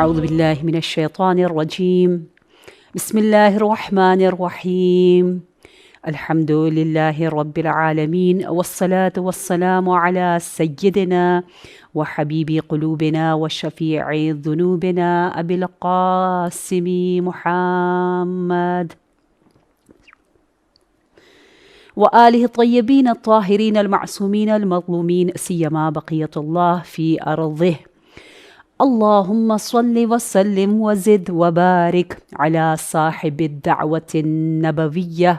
اعوذ باللہ من الشیطان الرجیم بسم اللہ الرحمن الرحیم الحمد للہ رب العالمین والصلاة والسلام علی سیدنا وحبیب قلوبنا وشفیع ذنوبنا ابی القاسم محمد وآلہ الطیبین الطاہرین المعصومین المظلومین سیما بقیت اللہ فی ارضہ اللہم صل وسلم وزد وبارک علی صاحب الدعوة النبویہ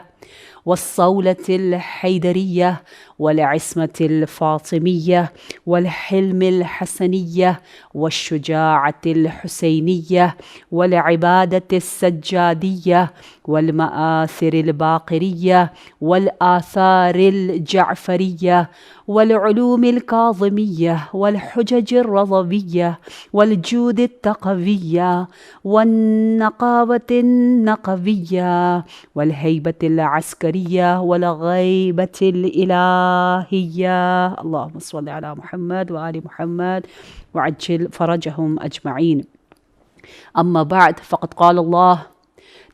والصولة الحیدریہ والعصمة الفاطمیہ والحلم الحسنیہ والشجاعة الحسینیہ والعبادة السجادیہ والمآثر الباقریہ والآثار الجعفریہ والعلوم الكاظمية والحجج الرضوية والجود التقوية والنقاوة النقوية والهيبة العسكرية والغيبة الإلهية اللهم صل على محمد وآل محمد وعجل فرجهم أجمعين. أما بعد فقد قال الله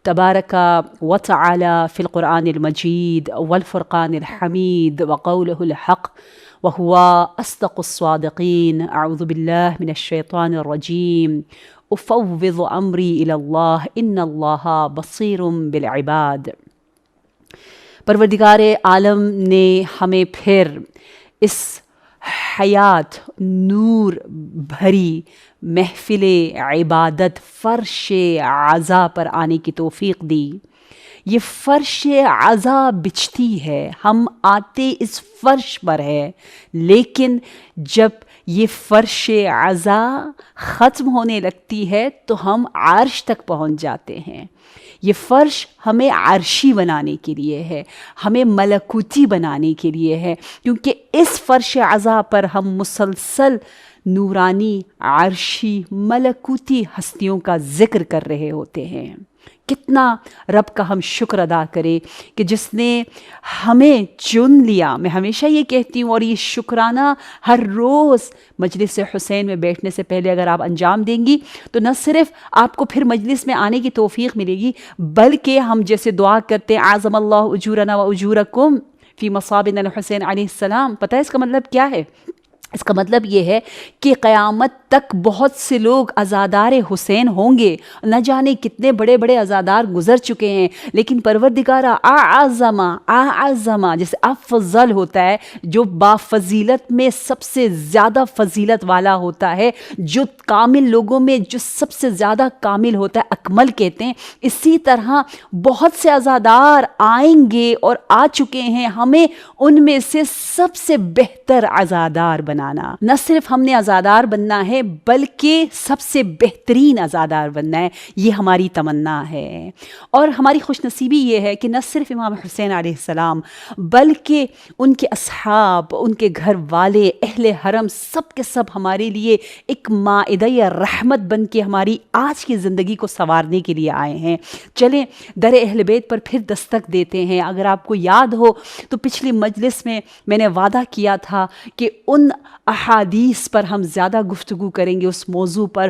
تبارك وتعالى في القرآن المجيد والفرقان الحميد وقوله الحق وهو أصدق الصادقين أعوذ بالله من الشيطان الرجيم أفوض أمري إلى الله إن الله بصير بالعباد. پروردگار عالم نے ہمیں پھر اس حیات نور بھری محفل عبادت فرش عزا پر آنے کی توفیق دی. یہ فرش عزا بچھتی ہے، ہم آتے اس فرش پر ہے، لیکن جب یہ فرش عزا ختم ہونے لگتی ہے تو ہم عرش تک پہنچ جاتے ہیں. یہ فرش ہمیں عرشی بنانے کے لیے ہے، ہمیں ملکوتی بنانے کے لیے ہے، کیونکہ اس فرش عزا پر ہم مسلسل نورانی عرشی ملکوتی ہستیوں کا ذکر کر رہے ہوتے ہیں. کتنا رب کا ہم شکر ادا کریں کہ جس نے ہمیں چن لیا. میں ہمیشہ یہ کہتی ہوں اور یہ شکرانہ ہر روز مجلس حسین میں بیٹھنے سے پہلے اگر آپ انجام دیں گی تو نہ صرف آپ کو پھر مجلس میں آنے کی توفیق ملے گی، بلکہ ہم جیسے دعا کرتے ہیں اعظم اللہ اجورنا و اجورکم فی مصابنا الحسین علیہ السلام، پتہ ہے اس کا مطلب کیا ہے؟ اس کا مطلب یہ ہے کہ قیامت تک بہت سے لوگ عزادار حسین ہوں گے. نہ جانے کتنے بڑے بڑے عزادار گزر چکے ہیں، لیکن پروردگارہ اعظم جیسے افضل ہوتا ہے، جو بافضیلت میں سب سے زیادہ فضیلت والا ہوتا ہے، جو کامل لوگوں میں جو سب سے زیادہ کامل ہوتا ہے، اکمل کہتے ہیں. اسی طرح بہت سے عزادار آئیں گے اور آ چکے ہیں، ہمیں ان میں سے سب سے بہتر عزادار بنا. نہ صرف ہم نے عزادار بننا ہے بلکہ سب سے بہترین عزادار بننا ہے، یہ ہماری تمنا ہے. اور ہماری خوش نصیبی یہ ہے کہ نہ صرف امام حسین علیہ السلام بلکہ ان کے اصحاب، ان کے گھر والے، اہل حرم سب کے سب ہمارے لیے ایک مائدہ رحمت بن کے ہماری آج کی زندگی کو سنوارنے کے لیے آئے ہیں. چلیں در اہل بیت پر پھر دستک دیتے ہیں. اگر آپ کو یاد ہو تو پچھلی مجلس میں میں نے وعدہ کیا تھا کہ ان احادیث پر ہم زیادہ گفتگو کریں گے، اس موضوع پر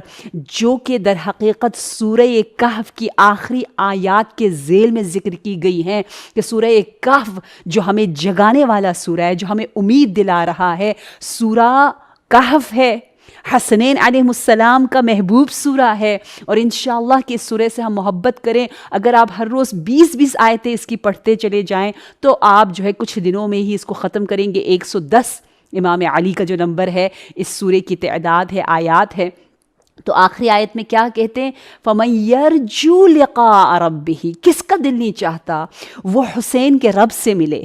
جو کہ در حقیقت سورہ کہف کی آخری آیات کے ذیل میں ذکر کی گئی ہیں، کہ سورہ کہف جو ہمیں جگانے والا سورہ ہے، جو ہمیں امید دلا رہا ہے، سورہ کہف ہے، حسنین علیہ السلام کا محبوب سورہ ہے، اور انشاءاللہ کہ اس سورہ سے ہم محبت کریں. اگر آپ ہر روز 20 آیتیں اس کی پڑھتے چلے جائیں تو آپ جو ہے کچھ دنوں میں ہی اس کو ختم کریں گے. 110 امام علی کا جو نمبر ہے اس سورے کی تعداد ہے، آیات ہے. تو آخری آیت میں کیا کہتے ہیں؟ فَمَن يَرْجُو لِقَاءَ رَبِّهِ، کس کا دل نہیں چاہتا وہ حسین کے رب سے ملے.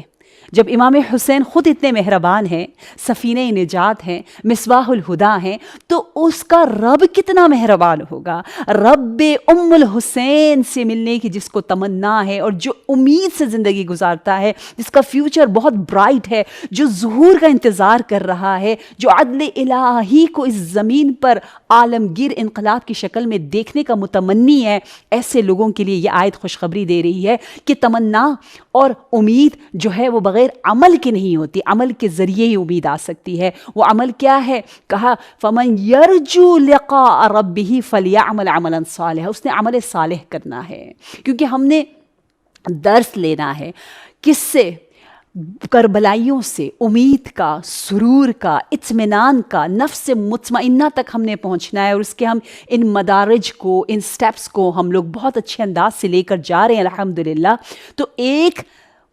جب امام حسین خود اتنے مہربان ہیں، سفینہ نجات ہیں، مصباح الہدا ہیں، تو اس کا رب کتنا مہربان ہوگا. رب ام الحسین سے ملنے کی جس کو تمنا ہے اور جو امید سے زندگی گزارتا ہے، جس کا فیوچر بہت برائٹ ہے، جو ظہور کا انتظار کر رہا ہے، جو عدل الہی کو اس زمین پر عالمگیر انقلاب کی شکل میں دیکھنے کا متمنی ہے، ایسے لوگوں کے لیے یہ آیت خوشخبری دے رہی ہے کہ تمنا اور امید جو ہے وہ بغیر بغیر عمل کے نہیں ہوتی، عمل کے ذریعے ہی امید آ سکتی ہے۔ وہ عمل کیا ہے؟ کہا فمن یرجو لقاء ربہ فلیعمل عملا صالحا، اس نے عمل صالح کرنا ہے، کیونکہ ہم نے درس لینا ہے کس سے؟ کربلائیوں سے، امید کا، سرور کا، اطمینان کا، نفس مطمئنہ تک ہم نے پہنچنا ہے، اور اس کے ہم ان مدارج کو، ان سٹیپس کو ہم لوگ بہت اچھے انداز سے لے کر جا رہے ہیں الحمدللہ۔ تو ایک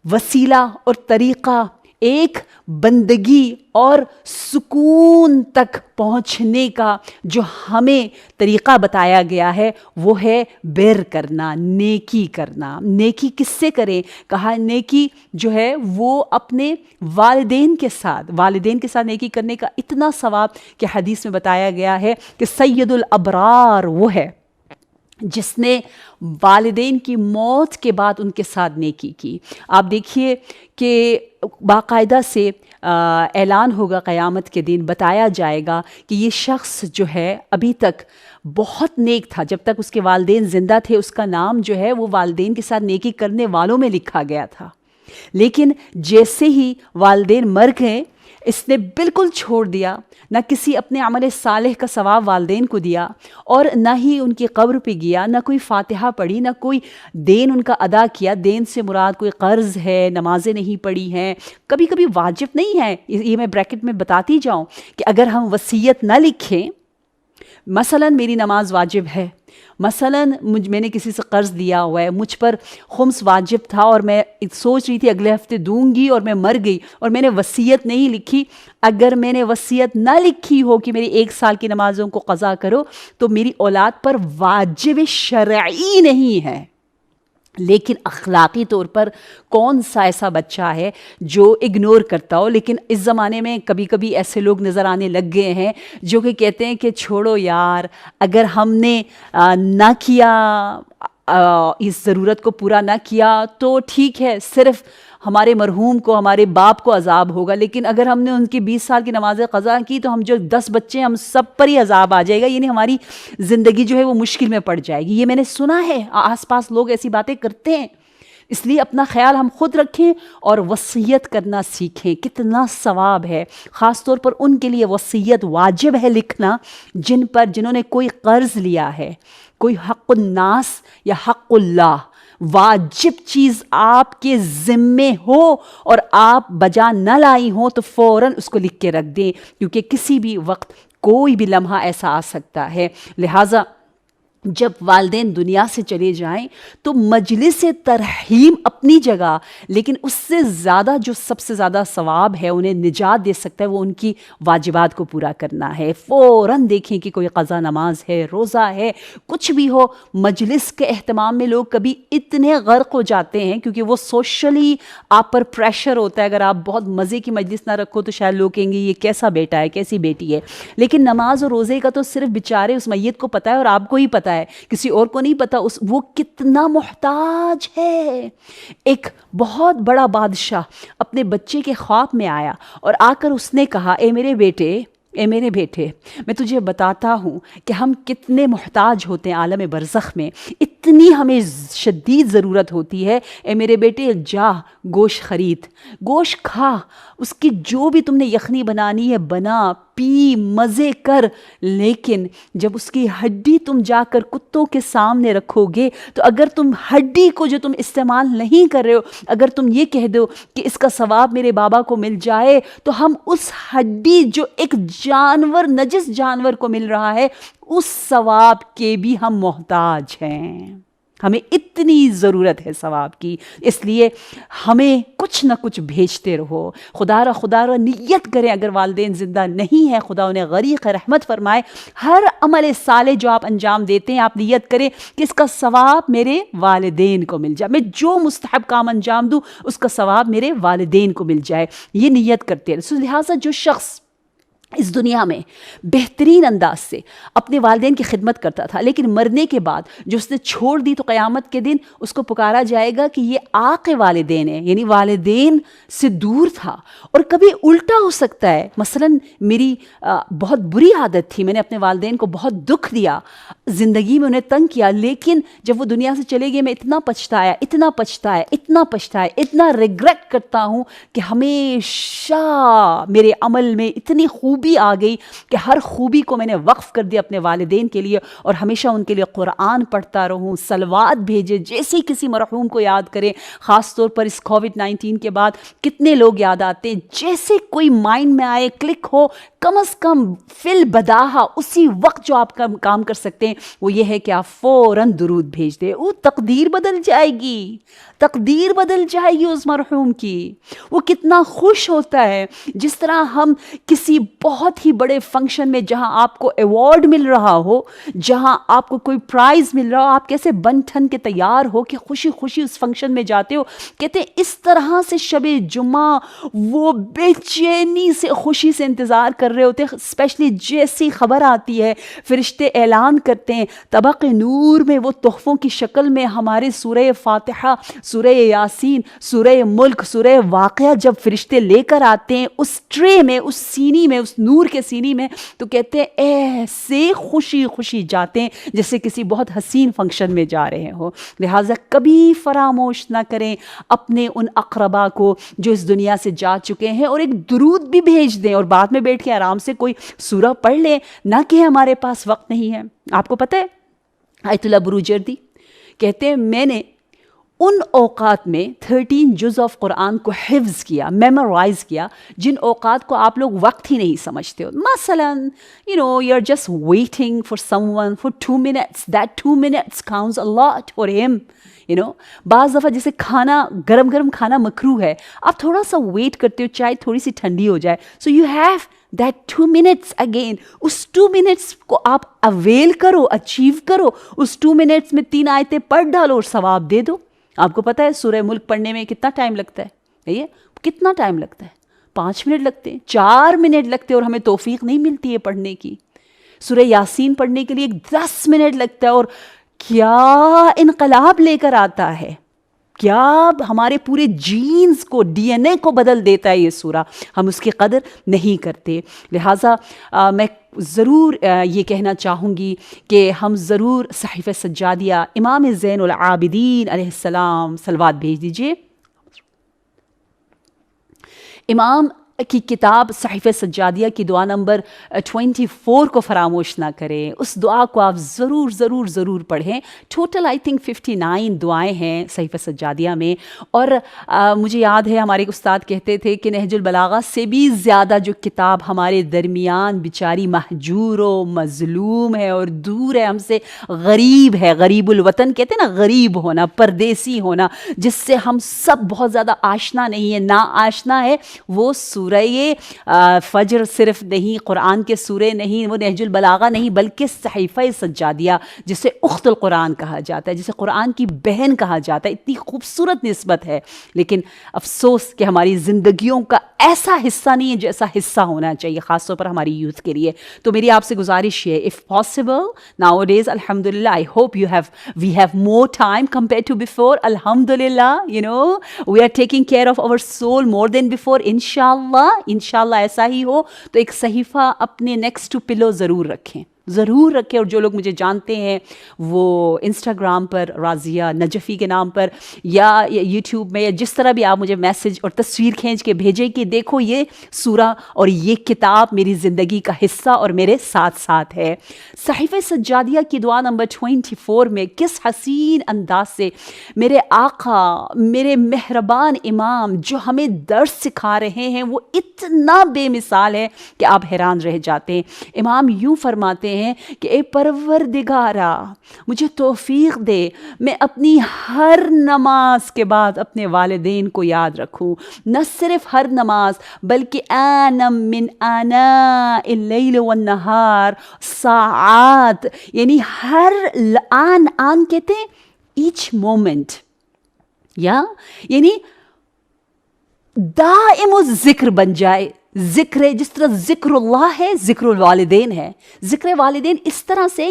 وسیلہ اور طریقہ، ایک بندگی اور سکون تک پہنچنے کا جو ہمیں طریقہ بتایا گیا ہے وہ ہے بر کرنا، نیکی کرنا۔ نیکی کس سے کریں؟ کہا نیکی جو ہے وہ اپنے والدین کے ساتھ نیکی کرنے کا اتنا ثواب کہ حدیث میں بتایا گیا ہے کہ سید الابرار وہ ہے جس نے والدین کی موت کے بعد ان کے ساتھ نیکی کی۔ آپ دیکھیے کہ باقاعدہ سے اعلان ہوگا قیامت کے دن، بتایا جائے گا کہ یہ شخص جو ہے ابھی تک بہت نیک تھا، جب تک اس کے والدین زندہ تھے اس کا نام جو ہے وہ والدین کے ساتھ نیکی کرنے والوں میں لکھا گیا تھا، لیکن جیسے ہی والدین مر گئے اس نے بالکل چھوڑ دیا، نہ کسی اپنے عمل صالح کا ثواب والدین کو دیا، اور نہ ہی ان کی قبر پہ گیا، نہ کوئی فاتحہ پڑھی، نہ کوئی دین ان کا ادا کیا۔ دین سے مراد کوئی قرض ہے، نمازیں نہیں پڑھی ہیں، کبھی کبھی واجب نہیں ہے، یہ میں بریکٹ میں بتاتی جاؤں کہ اگر ہم وصیت نہ لکھیں، مثلا میری نماز واجب ہے، مثلا میں نے کسی سے قرض لیا ہوا ہے، مجھ پر خمس واجب تھا اور میں سوچ رہی تھی اگلے ہفتے دوں گی اور میں مر گئی اور میں نے وصیت نہیں لکھی، اگر میں نے وصیت نہ لکھی ہو کہ میری 1 سال کی نمازوں کو قضا کرو تو میری اولاد پر واجب شرعی نہیں ہے۔ لیکن اخلاقی طور پر کون سا ایسا بچہ ہے جو اگنور کرتا ہو؟ لیکن اس زمانے میں کبھی کبھی ایسے لوگ نظر آنے لگ گئے ہیں جو کہ کہتے ہیں کہ چھوڑو یار، اگر ہم نے نہ کیا، اس ضرورت کو پورا نہ کیا تو ٹھیک ہے، صرف ہمارے مرحوم کو، ہمارے باپ کو عذاب ہوگا، لیکن اگر ہم نے ان کی 20 سال کی نمازیں قضا کی تو ہم جو 10 بچے ہیں ہم سب پر ہی عذاب آ جائے گا، یعنی ہماری زندگی جو ہے وہ مشکل میں پڑ جائے گی۔ یہ میں نے سنا ہے، آس پاس لوگ ایسی باتیں کرتے ہیں۔ اس لیے اپنا خیال ہم خود رکھیں اور وصیت کرنا سیکھیں، کتنا ثواب ہے۔ خاص طور پر ان کے لیے وصیت واجب ہے لکھنا جنہوں نے کوئی قرض لیا ہے، کوئی حق الناس یا حق اللہ، واجب چیز آپ کے ذمے ہو اور آپ بجا نہ لائی ہوں تو فوراً اس کو لکھ کے رکھ دیں، کیونکہ کسی بھی وقت کوئی بھی لمحہ ایسا آ سکتا ہے۔ لہٰذا جب والدین دنیا سے چلے جائیں تو مجلس ترحیم اپنی جگہ، لیکن اس سے زیادہ جو سب سے زیادہ ثواب ہے، انہیں نجات دے سکتا ہے، وہ ان کی واجبات کو پورا کرنا ہے۔ فوراً دیکھیں کہ کوئی قضا نماز ہے، روزہ ہے، کچھ بھی ہو، مجلس کے اہتمام میں لوگ کبھی اتنے غرق ہو جاتے ہیں کیونکہ وہ سوشلی آپ پر پریشر ہوتا ہے۔ اگر آپ بہت مزے کی مجلس نہ رکھو تو شاید لوگ کہیں گے یہ کیسا بیٹا ہے، کیسی بیٹی ہے، لیکن نماز اور روزے کا تو صرف بیچارے اس میت کو پتہ ہے اور آپ کو ہی پتہ ہے، کسی اور کو نہیں پتا وہ کتنا محتاج ہے۔ ایک بہت بڑا بادشاہ اپنے بچے کے خواب میں آیا اور آ کر اس نے کہا، اے میرے بیٹے، میں تجھے بتاتا ہوں کہ ہم کتنے محتاج ہوتے ہیں عالم برزخ میں، اتنی ہمیں شدید ضرورت ہوتی ہے۔ اے میرے بیٹے، جا گوشت خرید، گوشت کھا، اس کی جو بھی تم نے یخنی بنانی ہے بنا، پی، مزے کر، لیکن جب اس کی ہڈی تم جا کر کتوں کے سامنے رکھو گے تو اگر تم ہڈی کو جو تم استعمال نہیں کر رہے ہو، اگر تم یہ کہہ دو کہ اس کا ثواب میرے بابا کو مل جائے، تو ہم اس ہڈی جو ایک جانور، نجس جانور کو مل رہا ہے، اس ثواب کے بھی ہم محتاج ہیں۔ ہمیں اتنی ضرورت ہے ثواب کی، اس لیے ہمیں کچھ نہ کچھ بھیجتے رہو۔ خدا را نیت کریں، اگر والدین زندہ نہیں ہیں خدا انہیں غریق رحمت فرمائے، ہر عمل صالح جو آپ انجام دیتے ہیں آپ نیت کریں کہ اس کا ثواب میرے والدین کو مل جائے، میں جو مستحب کام انجام دوں اس کا ثواب میرے والدین کو مل جائے، یہ نیت کرتے ہیں۔ لہٰذا جو شخص اس دنیا میں بہترین انداز سے اپنے والدین کی خدمت کرتا تھا، لیکن مرنے کے بعد جو اس نے چھوڑ دی تو قیامت کے دن اس کو پکارا جائے گا کہ یہ عاق والدین ہے، یعنی والدین سے دور تھا۔ اور کبھی الٹا ہو سکتا ہے، مثلا میری بہت بری عادت تھی، میں نے اپنے والدین کو بہت دکھ دیا، زندگی میں انہیں تنگ کیا، لیکن جب وہ دنیا سے چلے گئے میں اتنا پچھتایا، اتنا ریگریٹ کرتا ہوں کہ ہمیشہ میرے عمل میں اتنی خوبی آ گئی کہ ہر خوبی کو میں نے وقف کر دیا اپنے والدین کے لیے، اور ہمیشہ ان کے لیے قرآن پڑھتا رہوں، صلوات بھیجے، جیسے کسی مرحوم کو یاد کریں، خاص طور پر اس کووڈ-19 کے بعد کتنے لوگ یاد آتے ہیں، جیسے کوئی مائنڈ میں آئے، کلک ہو، کم از کم فی البداہہ اسی وقت جو آپ کا کام کر سکتے ہیں وہ یہ ہے کہ آپ فوراً درود بھیج دیں۔ وہ تقدیر بدل جائے گی اس مرحوم کی۔ وہ کتنا خوش ہوتا ہے، جس طرح ہم کسی بہت ہی بڑے فنکشن میں جہاں آپ کو ایوارڈ مل رہا ہو، جہاں آپ کو کوئی پرائز مل رہا ہو، آپ کیسے بن ٹھن کے تیار ہو کہ خوشی خوشی اس فنکشن میں جاتے ہو، کہتے ہیں اس طرح سے شب جمعہ وہ بے چینی سے خوشی سے انتظار کر رہے ہوتے ہیں، اسپیشلی جیسی خبر آتی ہے، فرشتے اعلان کرتے ہیں طبق نور میں وہ تحفوں کی شکل میں ہمارے سورہ فاتحہ، سورہ یاسین، سورہ ملک، سورہ واقعہ جب فرشتے لے کر آتے ہیں اس ٹرے میں، اس سینی میں، اس نور کے سینی میں، تو کہتے ہیں ایسے خوشی خوشی جاتے ہیں جیسے کسی بہت حسین فنکشن میں جا رہے ہو۔ لہٰذا کبھی فراموش نہ کریں اپنے ان اقربا کو جو اس دنیا سے جا چکے ہیں، اور ایک درود بھی بھیج دیں، اور بعد میں بیٹھ کے آرام سے کوئی سورہ پڑھ لیں، نہ کہ ہمارے پاس وقت نہیں ہے۔ آپ کو پتہ ہے آیت اللہ بروجردی کہتے ہیں میں نے ان اوقات میں 13 جز آف قرآن کو حفظ کیا، میمورائز کیا، جن اوقات کو آپ لوگ وقت ہی نہیں سمجھتے ہو۔ مثلا you are just waiting for someone for 2 minutes. That 2 minutes counts a lot for him. بعض دفعہ جیسے کھانا گرم گرم کھانا مکروہ ہے، آپ تھوڑا سا ویٹ کرتے ہو چائے تھوڑی سی ٹھنڈی ہو جائے، so you have that 2 minutes again. اس 2 minutes کو آپ اویل کرو، اچیو کرو، اس 2 minutes میں 3 آیتیں پڑھ ڈالو اور ثواب دے دو۔ آپ کو پتہ ہے سورہ ملک پڑھنے میں کتنا ٹائم لگتا ہے؟ کتنا ٹائم لگتا ہے؟ 5 منٹ لگتے ہیں، 4 منٹ لگتے ہیں، اور ہمیں توفیق نہیں ملتی ہے پڑھنے کی۔ سورہ یاسین پڑھنے کے لیے 10 منٹ لگتا ہے، اور کیا انقلاب لے کر آتا ہے، کیا ہمارے پورے جینز کو، ڈی این اے کو بدل دیتا ہے یہ سورہ، ہم اس کی قدر نہیں کرتے۔ لہٰذا میں ضرور یہ کہنا چاہوں گی کہ ہم ضرور صحیفہ سجادیہ امام زین العابدین علیہ السلام صلوات بھیج دیجئے۔ امام کی کتاب صحیفہ سجادیہ کی دعا نمبر 24 کو فراموش نہ کریں، اس دعا کو آپ ضرور ضرور ضرور پڑھیں۔ ٹوٹل آئی تھنک 59 دعائیں ہیں صحیفہ سجادیہ میں، اور مجھے یاد ہے ہمارے استاد کہتے تھے کہ نہج البلاغہ سے بھی زیادہ جو کتاب ہمارے درمیان بیچاری مہجور و مظلوم ہے اور دور ہے ہم سے، غریب ہے، غریب الوطن کہتے ہیں نا، غریب ہونا، پردیسی ہونا، جس سے ہم سب بہت زیادہ آشنا نہیں ہے، نا آشنا ہے، وہ سورہ فجر صرف نہیں، قرآن کے سورے نہیں، وہ نہج البلاغہ نہیں، بلکہ صحیفہ سجادیہ جسے اخت القرآن کہا جاتا ہے، جسے قرآن کی بہن کہا جاتا ہے، اتنی خوبصورت نسبت ہے، لیکن افسوس کہ ہماری زندگیوں کا ایسا حصہ نہیں ہے جیسا حصہ ہونا چاہیے، خاص طور پر ہماری یوتھ کے لیے۔ تو میری آپ سے گزارش ہے، if possible nowadays alhamdulillah I hope we have more time compared to before, alhamdulillah, we are taking care of our soul more than before, انشاءاللہ ایسا ہی ہو تو ایک صحیفہ اپنے نیکسٹ ٹو پلو ضرور رکھیں، اور جو لوگ مجھے جانتے ہیں وہ انسٹاگرام پر راضیہ نجفی کے نام پر، یا یوٹیوب میں، یا جس طرح بھی آپ مجھے میسج اور تصویر کھینچ کے بھیجیں کہ دیکھو یہ سورہ اور یہ کتاب میری زندگی کا حصہ اور میرے ساتھ ساتھ ہے۔ صحیفہ سجادیہ کی دعا نمبر 24 میں کس حسین انداز سے میرے آقا، میرے مہربان امام جو ہمیں درس سکھا رہے ہیں، وہ اتنا بے مثال ہے کہ آپ حیران رہ جاتے ہیں۔ امام یوں فرماتے ہیں کہ اے پروردگارا مجھے توفیق دے، میں اپنی ہر نماز کے بعد اپنے والدین کو یاد رکھوں، نہ صرف ہر نماز بلکہ آنم من آناء اللیل والنہار، ساعات، یعنی ہر آن کہتے ہیں ایچ مومنٹ، یعنی دائم الذکر بن جائے، ذکر ہے، جس طرح ذکر اللہ ہے ذکر الوالدین ہے. ذکر والدین اس طرح سے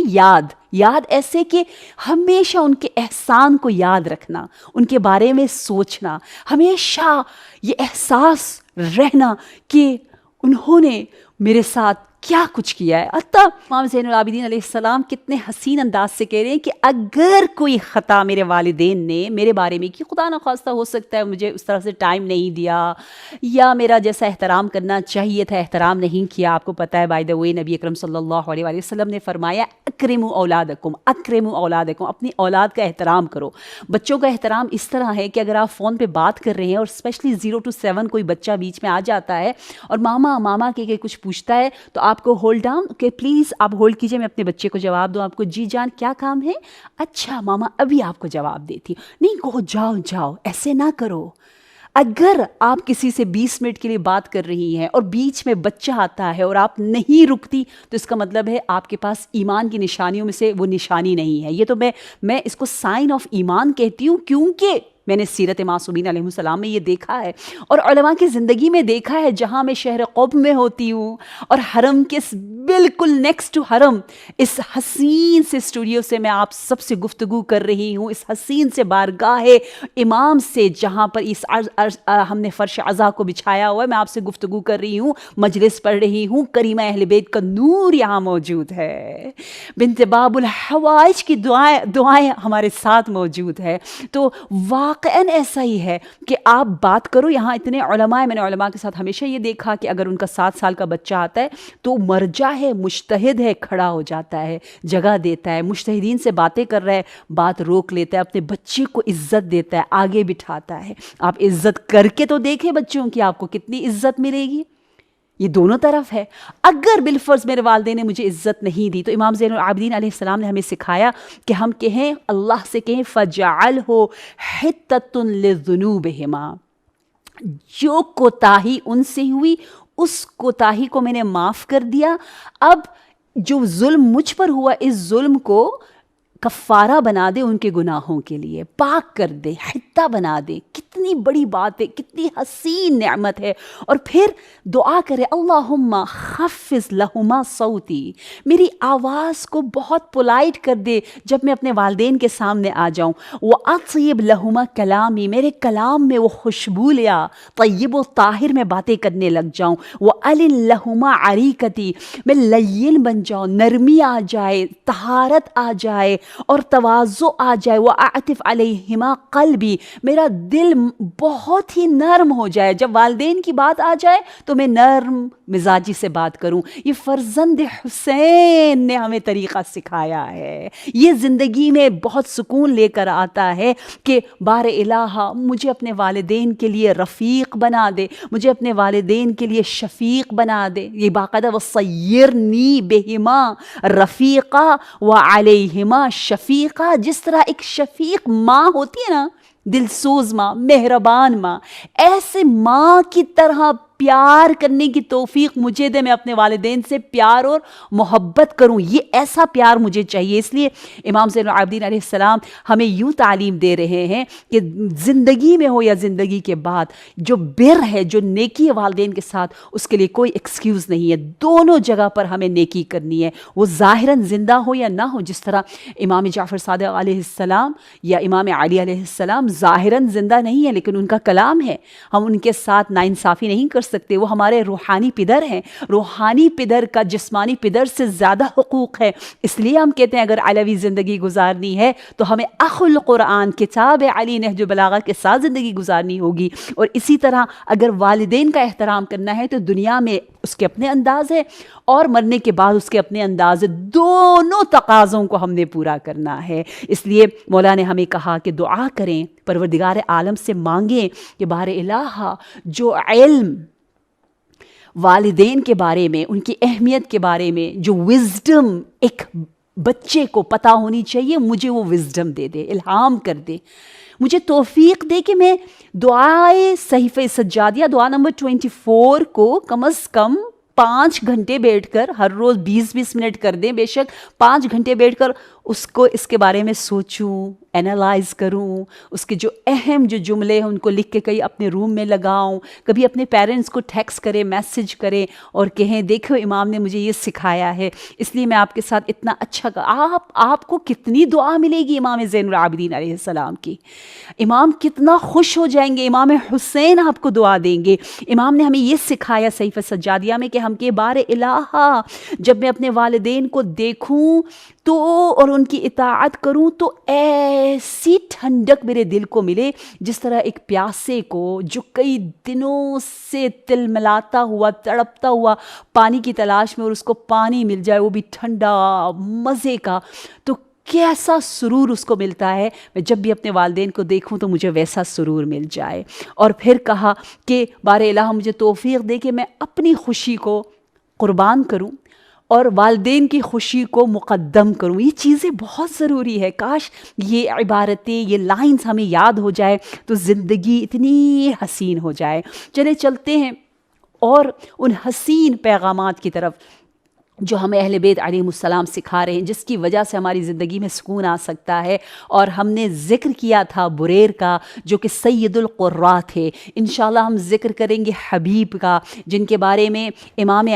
یاد ایسے کہ ہمیشہ ان کے احسان کو یاد رکھنا، ان کے بارے میں سوچنا، ہمیشہ یہ احساس رہنا کہ انہوں نے میرے ساتھ کیا کچھ کیا ہے. حتیٰ امام زین العابدین علیہ السلام کتنے حسین انداز سے کہہ رہے ہیں کہ اگر کوئی خطا میرے والدین نے میرے بارے میں کی، خدا نخواستہ ہو سکتا ہے مجھے اس طرح سے ٹائم نہیں دیا یا میرا جیسا احترام کرنا چاہیے تھا احترام نہیں کیا. آپ کو پتہ ہے بائی دا وے نبی اکرم صلی اللہ علیہ وآلہ وسلم نے فرمایا اکرموا اولادکم، اپنی اولاد کا احترام کرو. بچوں کا احترام اس طرح ہے کہ اگر آپ فون پہ بات کر رہے ہیں اور اسپیشلی 0 to 7 کوئی بچہ بیچ میں آ جاتا ہے اور ماما کے کچھ پوچھتا ہے تو آپ کو ہولڈ ڈاؤن کہ پلیز آپ ہولڈ کیجئے، میں اپنے بچے کو جواب دوں. آپ کو جی جان کیا کام ہے؟ اچھا ماما ابھی آپ کو جواب دیتی. نہیں کہو جاؤ، ایسے نہ کرو. اگر آپ کسی سے 20 منٹ کے لیے بات کر رہی ہیں اور بیچ میں بچہ آتا ہے اور آپ نہیں رکتی تو اس کا مطلب ہے آپ کے پاس ایمان کی نشانیوں میں سے وہ نشانی نہیں ہے. یہ تو میں اس کو سائن آف ایمان کہتی ہوں، کیونکہ میں نے سیرت معصومین علیہ السلام میں یہ دیکھا ہے اور علماء کی زندگی میں دیکھا ہے. جہاں میں شہر قم میں ہوتی ہوں اور حرم کے بالکل نیکسٹ ٹو حرم اس حسین سے اسٹوڈیو سے میں آپ سب سے گفتگو کر رہی ہوں، اس حسین سے بارگاہ امام سے جہاں پر اس ہم نے فرش عزا کو بچھایا ہوا ہے، میں آپ سے گفتگو کر رہی ہوں، مجلس پڑھ رہی ہوں. کریمہ اہل بیت کا نور یہاں موجود ہے، بنت باب الحوائج کی دعائیں ہمارے ساتھ موجود ہے. تو واقعاً ایسا ہی ہے کہ آپ بات کرو. یہاں اتنے علماء ہیں، میں نے علماء کے ساتھ ہمیشہ یہ دیکھا کہ اگر ان کا 7 سال کا بچہ آتا ہے تو مرجع ہے، مجتہد ہے، کھڑا ہو جاتا ہے، جگہ دیتا ہے، مجتہدین سے باتیں کر رہا ہے، بات روک لیتا ہے، اپنے بچے کو عزت دیتا ہے، آگے بٹھاتا ہے. آپ عزت کر کے تو دیکھیں بچوں کی آپ کو کتنی عزت ملے گی. یہ دونوں طرف ہے. اگر بالفرض میرے والدین نے مجھے عزت نہیں دی تو امام زین العابدین علیہ السلام نے ہمیں سکھایا کہ ہم کہیں اللہ سے کہیں فَجَعَلْهُ حِتَّةٌ لِذُنُوبِهِمَا، جو کوتاہی ان سے ہوئی اس کوتاہی کو میں نے معاف کر دیا. اب جو ظلم مجھ پر ہوا اس ظلم کو کفارہ بنا دے ان کے گناہوں کے لیے، پاک کر دے، حتہ بنا دے. کتنی بڑی بات ہے، کتنی حسین نعمت ہے. اور پھر دعا کرے اللہم خفض لہما صوتی، میری آواز کو بہت پولائٹ کر دے جب میں اپنے والدین کے سامنے آ جاؤں. وَأَطْيِبْ لَهُمَا کلامی، میرے کلام میں وہ خوشبو لیا، طیب و طاہر میں باتیں کرنے لگ جاؤں. وَأَلِنْ لَهُمَا عَرِيكَتِي، میں لین بن جاؤں، نرمی آ جائے، طہارت آ جائے اور تواضع آ جائے. وَأَعْتِفْ عَلَيْهِمَا قَلْبِي، میرا دل بہت ہی نرم ہو جائے. جب والدین کی بات آ جائے تو میں نرم مزاجی سے بات کروں. یہ فرزند حسین نے ہمیں طریقہ سکھایا ہے. یہ زندگی میں بہت سکون لے کر آتا ہے کہ بار الہ مجھے اپنے والدین کے لیے رفیق بنا دے، مجھے اپنے والدین کے لیے شفیق بنا دے. یہ باقاعدہ وَصَيِّرْنِي بِهِمَا رفیقا وعلیہما شفیقا، جس طرح ایک شفیق ماں ہوتی ہے نا، دلسوز ماں، مہربان ماں، ایسے ماں کی طرح پیار کرنے کی توفیق مجھے دے. میں اپنے والدین سے پیار اور محبت کروں، یہ ایسا پیار مجھے چاہیے. اس لیے امام زین العابدین علیہ السلام ہمیں یوں تعلیم دے رہے ہیں کہ زندگی میں ہو یا زندگی کے بعد جو بر ہے، جو نیکی ہے والدین کے ساتھ، اس کے لیے کوئی ایکسکیوز نہیں ہے. دونوں جگہ پر ہمیں نیکی کرنی ہے، وہ ظاہراً زندہ ہو یا نہ ہو. جس طرح امام جعفر صادق علیہ السلام یا امام علی علیہ السلام ظاہراً زندہ نہیں ہے لیکن ان کا کلام ہے، ہم ان کے ساتھ ناانصافی نہیں کر سکتے. وہ ہمارے روحانی پدر ہیں، روحانی پدر کا جسمانی پدر سے زیادہ حقوق ہے. اس لیے ہم کہتے ہیں اگر علوی زندگی گزارنی ہے تو ہمیں اخو القرآن کتاب علی نہج البلاغہ کے ساتھ زندگی گزارنی ہوگی. اور اسی طرح اگر والدین کا احترام کرنا ہے تو دنیا میں اس کے اپنے انداز ہے اور مرنے کے بعد اس کے اپنے انداز ہے. دونوں تقاضوں کو ہم نے پورا کرنا ہے. اس لیے مولا نے ہمیں کہا کہ دعا کریں، پروردگار عالم سے مانگیں کہ بار الہ جو علم والدین کے بارے میں، ان کی اہمیت کے بارے میں، جو وزڈم ایک بچے کو پتہ ہونی چاہیے، مجھے وہ وزڈم دے دے، الہام کر دے، مجھے توفیق دے کہ میں دعائے صحیفہ سجادیہ دعا نمبر 24 کو کم از کم 5 گھنٹے بیٹھ کر ہر روز 20-20 منٹ کر دیں، بے شک 5 گھنٹے بیٹھ کر اس کو اس کے بارے میں سوچوں، انالائز کروں، اس کے جو اہم جو جملے ہیں ان کو لکھ کے کہیں اپنے روم میں لگاؤں، کبھی اپنے پیرنٹس کو ٹیکسٹ کریں، میسج کریں اور کہیں دیکھو امام نے مجھے یہ سکھایا ہے، اس لیے میں آپ کے ساتھ اتنا اچھا آپ کو کتنی دعا ملے گی امام زین العابدین علیہ السلام کی. امام کتنا خوش ہو جائیں گے، امام حسین آپ کو دعا دیں گے. امام نے ہمیں یہ سکھایا صحیفہ سجادیہ میں کہ ہم کے بار الہ جب میں اپنے والدین کو دیکھوں تو اور ان کی اطاعت کروں تو ایسی ٹھنڈک میرے دل کو ملے جس طرح ایک پیاسے کو جو کئی دنوں سے تل ملاتا ہوا تڑپتا ہوا پانی کی تلاش میں، اور اس کو پانی مل جائے وہ بھی ٹھنڈا مزے کا، تو کیسا سرور اس کو ملتا ہے. میں جب بھی اپنے والدین کو دیکھوں تو مجھے ویسا سرور مل جائے. اور پھر کہا کہ بار الہ مجھے توفیق دے کہ میں اپنی خوشی کو قربان کروں اور والدین کی خوشی کو مقدم کروں. یہ چیزیں بہت ضروری ہے. کاش یہ عبارتیں، یہ لائنز ہمیں یاد ہو جائے تو زندگی اتنی حسین ہو جائے. چلتے ہیں اور ان حسین پیغامات کی طرف جو ہمیں اہل بیت علیہم السلام سکھا رہے ہیں، جس کی وجہ سے ہماری زندگی میں سکون آ سکتا ہے. اور ہم نے ذکر کیا تھا بریر کا جو کہ سید القراء تھے. انشاءاللہ ہم ذکر کریں گے حبیب کا، جن کے بارے میں امام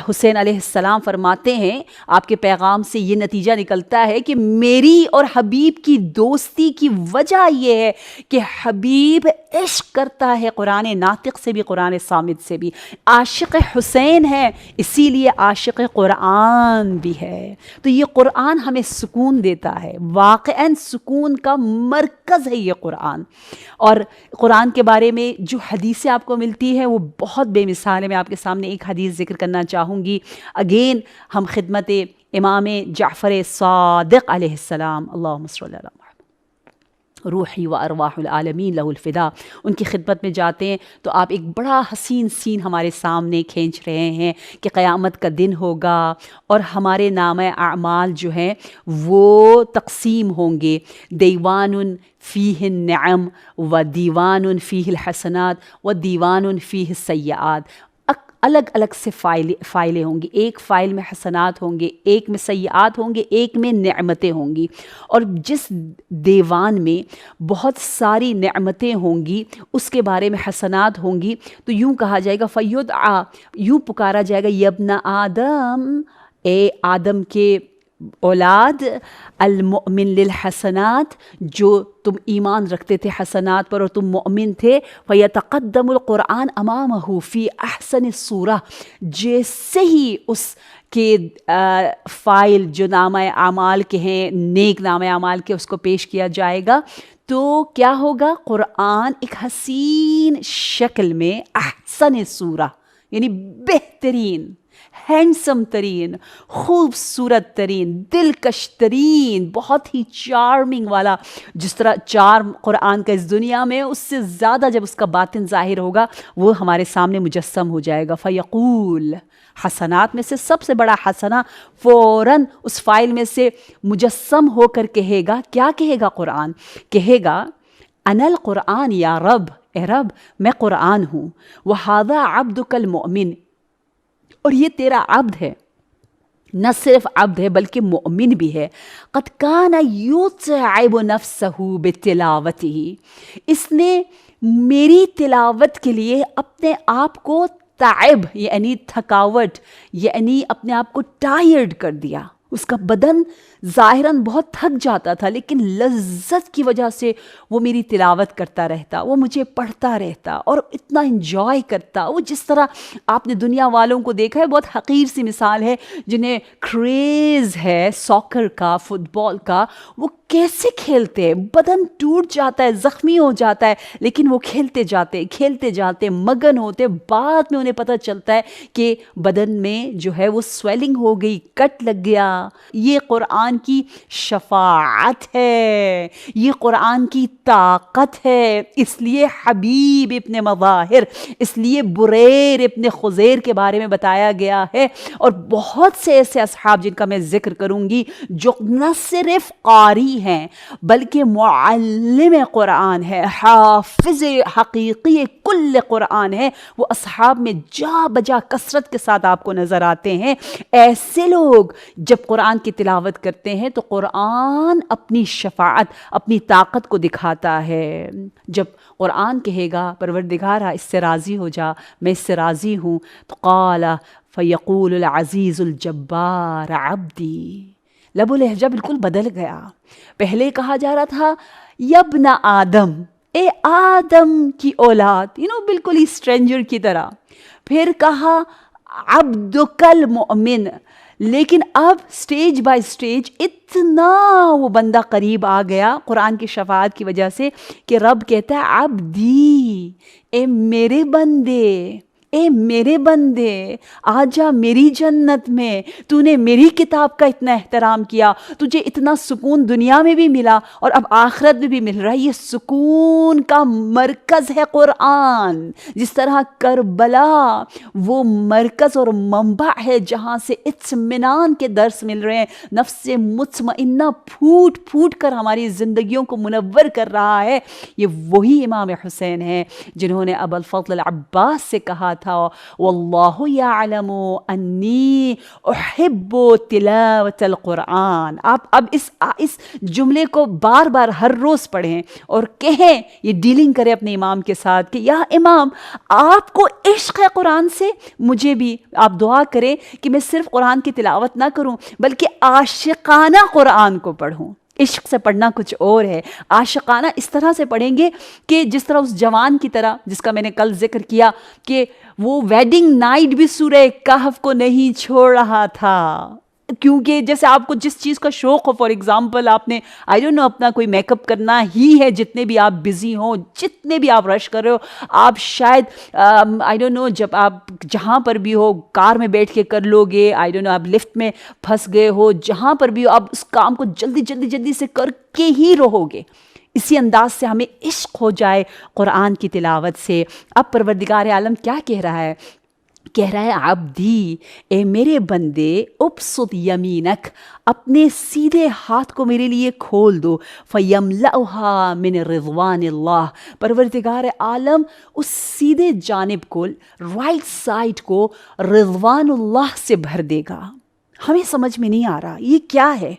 حسین علیہ السلام فرماتے ہیں، آپ کے پیغام سے یہ نتیجہ نکلتا ہے کہ میری اور حبیب کی دوستی کی وجہ یہ ہے کہ حبیب عشق کرتا ہے قرآن ناطق سے بھی، قرآن صامت سے بھی. عاشق حسین ہے، اسی لیے عاشق قرآن بھی ہے. تو یہ قرآن ہمیں سکون دیتا ہے، واقعاً سکون کا مرکز ہے یہ قرآن. اور قرآن کے بارے میں جو حدیثیں آپ کو ملتی ہیں وہ بہت بے مثال ہے. میں آپ کے سامنے ایک حدیث ذکر کرنا چاہوں گی. اگین ہم خدمت امام جعفر صادق علیہ السلام، اللہم صلی اللہ علیہ وسلم، روحی و ارواح العالمین لہ الفدا، ان کی خدمت میں جاتے ہیں تو آپ ایک بڑا حسین سین ہمارے سامنے کھینچ رہے ہیں کہ قیامت کا دن ہوگا اور ہمارے نامہ اعمال جو ہیں وہ تقسیم ہوں گے. دیوان فیہ النعم و دیوان فیہ الحسنات و دیوان فیہ السیئات. الگ الگ سے فائلیں ہوں گی. ایک فائل میں حسنات ہوں گے، ایک میں سیئات ہوں گے، ایک میں نعمتیں ہوں گی. اور جس دیوان میں بہت ساری نعمتیں ہوں گی اس کے بارے میں حسنات ہوں گی تو یوں کہا جائے گا، فیدعا، یوں پکارا جائے گا، یبن آدم، اے آدم کے اولاد، المؤمن للحسنات، جو تم ایمان رکھتے تھے حسنات پر اور تم مؤمن تھے، فیتقدم القرآن امامہ فی احسن الصورہ، جیسے ہی اس کے فائل جو نامہ اعمال کے ہیں، نیک نامہ اعمال کے، اس کو پیش کیا جائے گا تو کیا ہوگا؟ قرآن ایک حسین شکل میں، احسن صورہ یعنی بہترین، ہینڈسم ترین، خوبصورت ترین، دلکش ترین، بہت ہی چارمنگ والا. جس طرح چارم قرآن کا اس دنیا میں، اس سے زیادہ جب اس کا باطن ظاہر ہوگا وہ ہمارے سامنے مجسم ہو جائے گا. فیقول، حسنات میں سے سب سے بڑا حسنہ فوراً اس فائل میں سے مجسم ہو کر کہے گا. کیا کہے گا قرآن؟ کہے گا، انا القرآن یا رب، اے رب میں قرآن ہوں، وہذا عبدک المؤمن، اور یہ تیرا عبد ہے، نہ صرف عبد ہے بلکہ مؤمن بھی ہے. قد کان یتعب نفسہ بتلاوتہ، اس نے میری تلاوت کے لیے اپنے آپ کو تعب یعنی تھکاوٹ، یعنی اپنے آپ کو ٹائرڈ کر دیا. اس کا بدن ظاہراً بہت تھک جاتا تھا لیکن لذت کی وجہ سے وہ میری تلاوت کرتا رہتا، وہ مجھے پڑھتا رہتا اور اتنا انجوائے کرتا. وہ جس طرح آپ نے دنیا والوں کو دیکھا ہے، بہت حقیر سی مثال ہے، جنہیں کریز ہے ساکر کا، فٹ بال کا، وہ کیسے کھیلتے ہیں، بدن ٹوٹ جاتا ہے، زخمی ہو جاتا ہے، لیکن وہ کھیلتے جاتے مگن ہوتے. بعد میں انہیں پتہ چلتا ہے کہ بدن میں جو ہے وہ سویلنگ ہو گئی، کٹ لگ گیا. یہ قرآن کی شفاعت ہے، یہ قرآن کی طاقت ہے. اس لیے حبیب ابن مظاہر، اس لیے بریر ابن خزیر کے بارے میں بتایا گیا ہے. اور بہت سے ایسے اصحاب جن کا میں ذکر کروں گی جو نہ صرف قاری ہیں بلکہ معلم قرآن ہے، حافظ حقیقی کل قرآن ہے. وہ اصحاب میں جا بجا کثرت کے ساتھ آپ کو نظر آتے ہیں. ایسے لوگ جب قرآن کی تلاوت کرتے ہیں تو قرآن اپنی شفاعت، اپنی طاقت کو دکھاتا ہے۔ جب قرآن کہے گا پروردگارا اس سے راضی ہو جا، میں اس سے راضی ہوں، تو قال فیقول العزیز الجبار عبدی، لب و لہجہ بالکل بدل گیا۔ پہلے کہا جا رہا تھا یبن آدم، اے آدم کی اولاد، بالکل ہی اسٹرینجر کی طرح۔ پھر کہا عبدک المؤمن، لیکن اب سٹیج بائی سٹیج اتنا وہ بندہ قریب آ گیا قرآن کی شفاعت کی وجہ سے کہ رب کہتا ہے عبدی، اے میرے بندے، اے میرے بندے، آ جا میری جنت میں، تو نے میری کتاب کا اتنا احترام کیا، تجھے اتنا سکون دنیا میں بھی ملا اور اب آخرت میں بھی مل رہا ہے۔ یہ سکون کا مرکز ہے قرآن، جس طرح کربلا وہ مرکز اور منبع ہے جہاں سے اطمینان کے درس مل رہے ہیں، نفس مطمئنہ پھوٹ پھوٹ کر ہماری زندگیوں کو منور کر رہا ہے۔ یہ وہی امام حسین ہیں جنہوں نے ابو الفضل العباس سے کہا تھا واللہ یعلم انی احب تلاوت القرآن۔ آپ اب اس جملے کو بار بار ہر روز پڑھیں اور کہیں، یہ ڈیلنگ کریں اپنے امام کے ساتھ کہ یا امام آپ کو عشق ہے قرآن سے، مجھے بھی آپ دعا کریں کہ میں صرف قرآن کی تلاوت نہ کروں بلکہ عاشقانہ قرآن کو پڑھوں۔ عشق سے پڑھنا کچھ اور ہے، عاشقانہ اس طرح سے پڑھیں گے کہ جس طرح اس جوان کی طرح جس کا میں نے کل ذکر کیا کہ وہ ویڈنگ نائٹ بھی سورہ کہف کو نہیں چھوڑ رہا تھا، کیونکہ جیسے آپ کو جس چیز کا شوق ہو، فار ایگزامپل آپ نے آئی ڈونٹ نو اپنا کوئی میک اپ کرنا ہی ہے، جتنے بھی آپ بزی ہوں، جتنے بھی آپ رش کر رہے ہو، آپ شاید آئی ڈونٹ نو جب آپ جہاں پر بھی ہو کار میں بیٹھ کے کر لو گے، آئی ڈونٹ نو آپ لفٹ میں پھنس گئے ہو، جہاں پر بھی ہو آپ اس کام کو جلدی جلدی جلدی سے کر کے ہی رہو گے۔ اسی انداز سے ہمیں عشق ہو جائے قرآن کی تلاوت سے۔ اب پروردگار عالم کیا کہہ رہا ہے؟ کہہ رہا ہے عبدی، اے میرے بندے، ابسط یمینک، اپنے سیدھے ہاتھ کو میرے لیے کھول دو، فیملأھا من رضوان اللہ، پروردگار عالم اس سیدھے جانب کو، رائٹ سائڈ کو رضوان اللہ سے بھر دے گا۔ ہمیں سمجھ میں نہیں آ رہا یہ کیا ہے،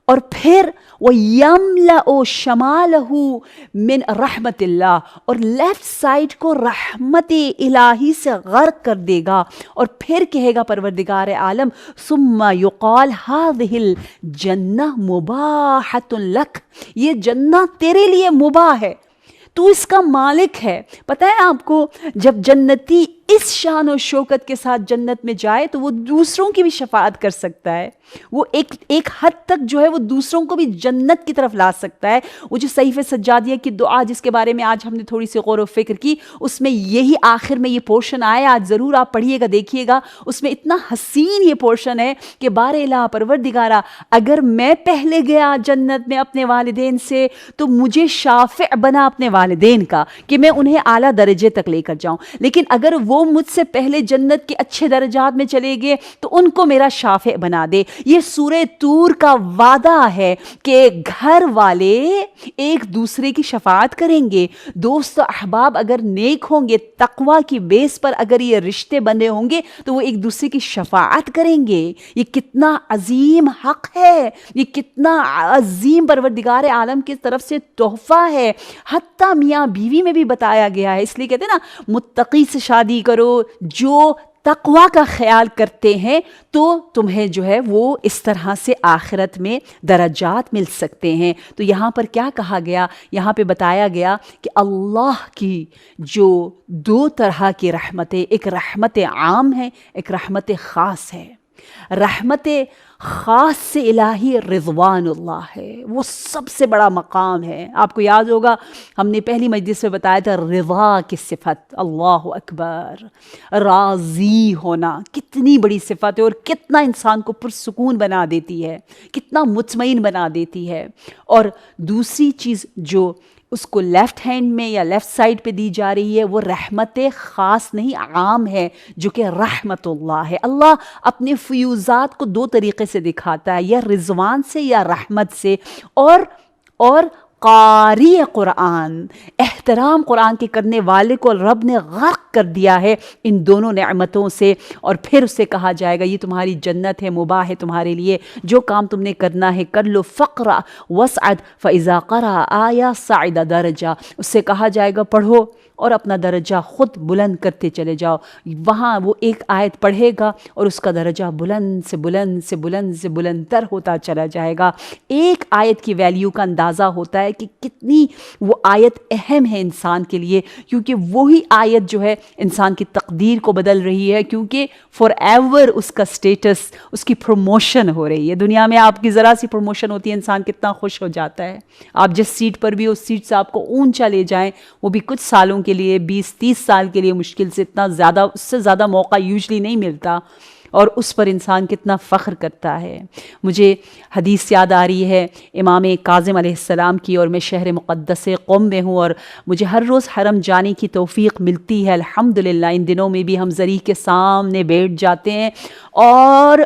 اور پھر وَيَمْلَأُ شَمَالَهُ مِنْ رحمت اللہ، اور لیفٹ سائڈ کو رحمت الہی سے غرق کر دے گا، اور پھر کہے گا پروردگار عالم ثُمَّ يُقَالْ هَذِهِ الْجَنَّةُ مُبَاحَةٌ لَكَ، یہ جنت تیرے لیے مباح ہے، تو اس کا مالک ہے۔ پتہ ہے آپ کو جب جنتی اس شان و شوکت کے ساتھ جنت میں جائے تو وہ دوسروں کی بھی شفاعت کر سکتا ہے، وہ ایک حد تک جو ہے وہ دوسروں کو بھی جنت کی طرف لا سکتا ہے۔ وہ جو صحیفہ سجادیہ کی دعا جس کے بارے میں آج ہم نے تھوڑی سی غور و فکر کی، اس میں یہی آخر میں یہ پورشن آیا، آج ضرور آپ پڑھیے گا دیکھیے گا، اس میں اتنا حسین یہ پورشن ہے کہ بار الہ پروردگارا اگر میں پہلے گیا جنت میں اپنے والدین سے تو مجھے شافع بنا اپنے والدین کا کہ میں انہیں اعلیٰ درجے تک لے کر جاؤں، لیکن اگر وہ مجھ سے پہلے جنت کے اچھے درجات میں چلے گئے تو ان کو میرا شافع بنا دے۔ یہ سورہ طور کا وعدہ ہے کہ گھر والے ایک دوسرے کی شفاعت کریں گے، دوست و احباب اگر نیک ہوں گے، تقوی کی بیس پر اگر یہ رشتے بندے ہوں گے تو وہ ایک دوسرے کی شفاعت کریں گے۔ یہ کتنا عظیم حق ہے، یہ کتنا عظیم پروردگار عالم کی طرف سے تحفہ ہے۔ حتیٰ میاں بیوی میں بھی بتایا گیا ہے، اس لیے کہتے ہیں نا متقی سے شادی کرو، جو تقوی کا خیال کرتے ہیں تو تمہیں جو ہے وہ اس طرح سے آخرت میں درجات مل سکتے ہیں۔ تو یہاں پر کیا کہا گیا؟ یہاں پہ بتایا گیا کہ اللہ کی جو دو طرح کی رحمتیں، ایک رحمت عام ہے، ایک رحمت خاص ہے۔ رحمت خاص سے الہی رضوان اللہ ہے، وہ سب سے بڑا مقام ہے۔ آپ کو یاد ہوگا ہم نے پہلی مجلس میں بتایا تھا رضا کی صفت، اللہ اکبر، راضی ہونا کتنی بڑی صفت ہے اور کتنا انسان کو پرسکون بنا دیتی ہے، کتنا مطمئن بنا دیتی ہے۔ اور دوسری چیز جو اس کو لیفٹ ہینڈ میں یا لیفٹ سائڈ پہ دی جا رہی ہے وہ رحمت خاص نہیں عام ہے، جو کہ رحمت اللہ ہے۔ اللہ اپنے فیوزات کو دو طریقے سے دکھاتا ہے، یا رضوان سے یا رحمت سے، اور قاری قرآن، احترام قرآن کے کرنے والے کو رب نے غرق کر دیا ہے ان دونوں نعمتوں سے. اور پھر اسے کہا جائے گا یہ تمہاری جنت ہے، مباح ہے تمہارے لیے، جو کام تم نے کرنا ہے کر لو. فقرا وسعد فاذا قرأ آیا صعد درجہ، اس سے کہا جائے گا پڑھو اور اپنا درجہ خود بلند کرتے چلے جاؤ. وہاں وہ ایک آیت پڑھے گا اور اس کا درجہ بلند سے بلند سے بلند سے بلند تر ہوتا چلا جائے گا. ایک آیت کی ویلیو کا اندازہ ہوتا ہے کہ کتنی وہ آیت اہم ہے انسان کے لیے، کیونکہ وہی آیت جو ہے انسان کی تقدیر کو بدل رہی ہے، کیونکہ فار ایور اس کا سٹیٹس، اس کی پروموشن ہو رہی ہے. دنیا میں آپ کی ذرا سی پروموشن ہوتی ہے انسان کتنا خوش ہو جاتا ہے. آپ جس سیٹ پر بھی اس سیٹ سے آپ کو اونچا لے جائیں، وہ بھی کچھ سالوں کے لیے، 20-30 سال کے لیے مشکل سے، اتنا زیادہ اس سے زیادہ موقع یوزلی نہیں ملتا، اور اس پر انسان کتنا فخر کرتا ہے. مجھے حدیث یاد آ رہی ہے امام کاظم علیہ السلام کی، اور میں شہر مقدس قم میں ہوں اور مجھے ہر روز حرم جانے کی توفیق ملتی ہے الحمدللہ. ان دنوں میں بھی ہم ذریح کے سامنے بیٹھ جاتے ہیں اور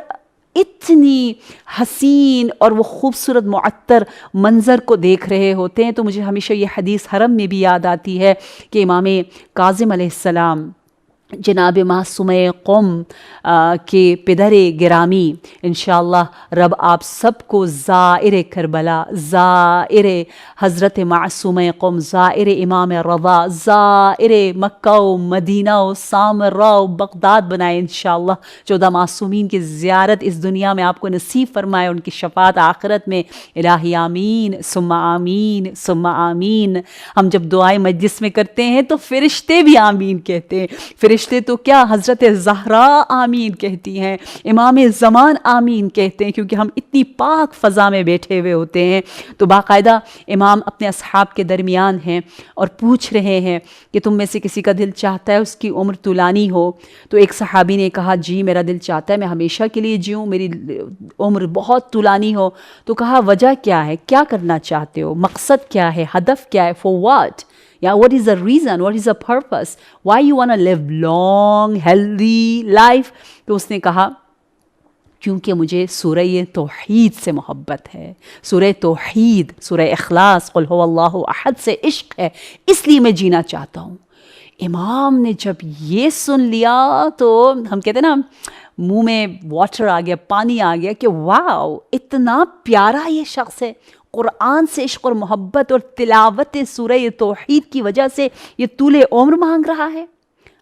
اتنی حسین اور وہ خوبصورت معطر منظر کو دیکھ رہے ہوتے ہیں. تو مجھے ہمیشہ یہ حدیث حرم میں بھی یاد آتی ہے کہ امام کاظم علیہ السلام جناب معصومہ قم کے پدر گرامی انشاءاللہ رب آپ سب کو زائر کربلا، زائر حضرت معصومہ قم، زائر امام رضا، زائر مکہ و مدینہ و سامرہ و بغداد بنائے انشاءاللہ. 14 معصومین کی زیارت اس دنیا میں آپ کو نصیب فرمائے، ان کی شفاعت آخرت میں. الہی آمین ثم آمین ثم آمین. ہم جب دعائیں مجلس میں کرتے ہیں تو فرشتے بھی آمین کہتے ہیں. فرشتے تو کیا، حضرت زہرا آمین کہتی ہیں، امام زمان آمین کہتے ہیں، کیونکہ ہم اتنی پاک فضا میں بیٹھے ہوئے ہوتے ہیں. تو باقاعدہ امام اپنے اصحاب کے درمیان ہیں اور پوچھ رہے ہیں کہ تم میں سے کسی کا دل چاہتا ہے اس کی عمر طولانی ہو؟ تو ایک صحابی نے کہا جی میرا دل چاہتا ہے میں ہمیشہ کے لیے جیوں، میری عمر بہت طولانی ہو. تو کہا وجہ کیا ہے، کیا کرنا چاہتے ہو، مقصد کیا ہے، ہدف کیا ہے، for what؟ Yeah, what is the reason? What is the purpose? Why you want to live long, healthy life? تو اس نے کہا کیونکہ مجھے سورہ توحید سے محبت ہے، سورہ توحید، سورہ اخلاص، قل هو اللہ احد سے عشق ہے، اس لیے میں جینا چاہتا ہوں. امام نے جب یہ سن لیا تو ہم کہتے ہیں نا منہ میں واٹر آ گیا، پانی آ گیا کہ واو اتنا پیارا یہ شخص ہے. قرآن سے عشق اور محبت اور تلاوت سورہ توحید کی وجہ سے یہ طول عمر مانگ رہا ہے.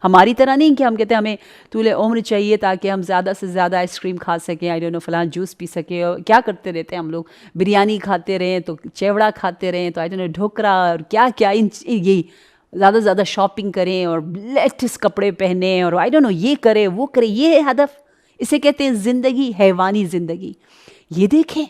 ہماری طرح نہیں کہ ہم کہتے ہیں ہمیں طول عمر چاہیے تاکہ ہم زیادہ سے زیادہ آئس کریم کھا سکیں، آئی ڈونٹ نو فلاں جوس پی سکیں. اور کیا کرتے رہتے ہیں ہم لوگ، بریانی کھاتے رہیں تو چیوڑا کھاتے رہیں تو آئی ڈونٹ نو ڈھوکرا اور کیا کیا، یہی زیادہ سے زیادہ شاپنگ کریں اور لیٹسٹ کپڑے پہنیں اور آئی ڈونٹ نو یہ کرے وہ کرے. یہ ہے ہدف، اسے کہتے ہیں زندگی، حیوانی زندگی. یہ دیکھیں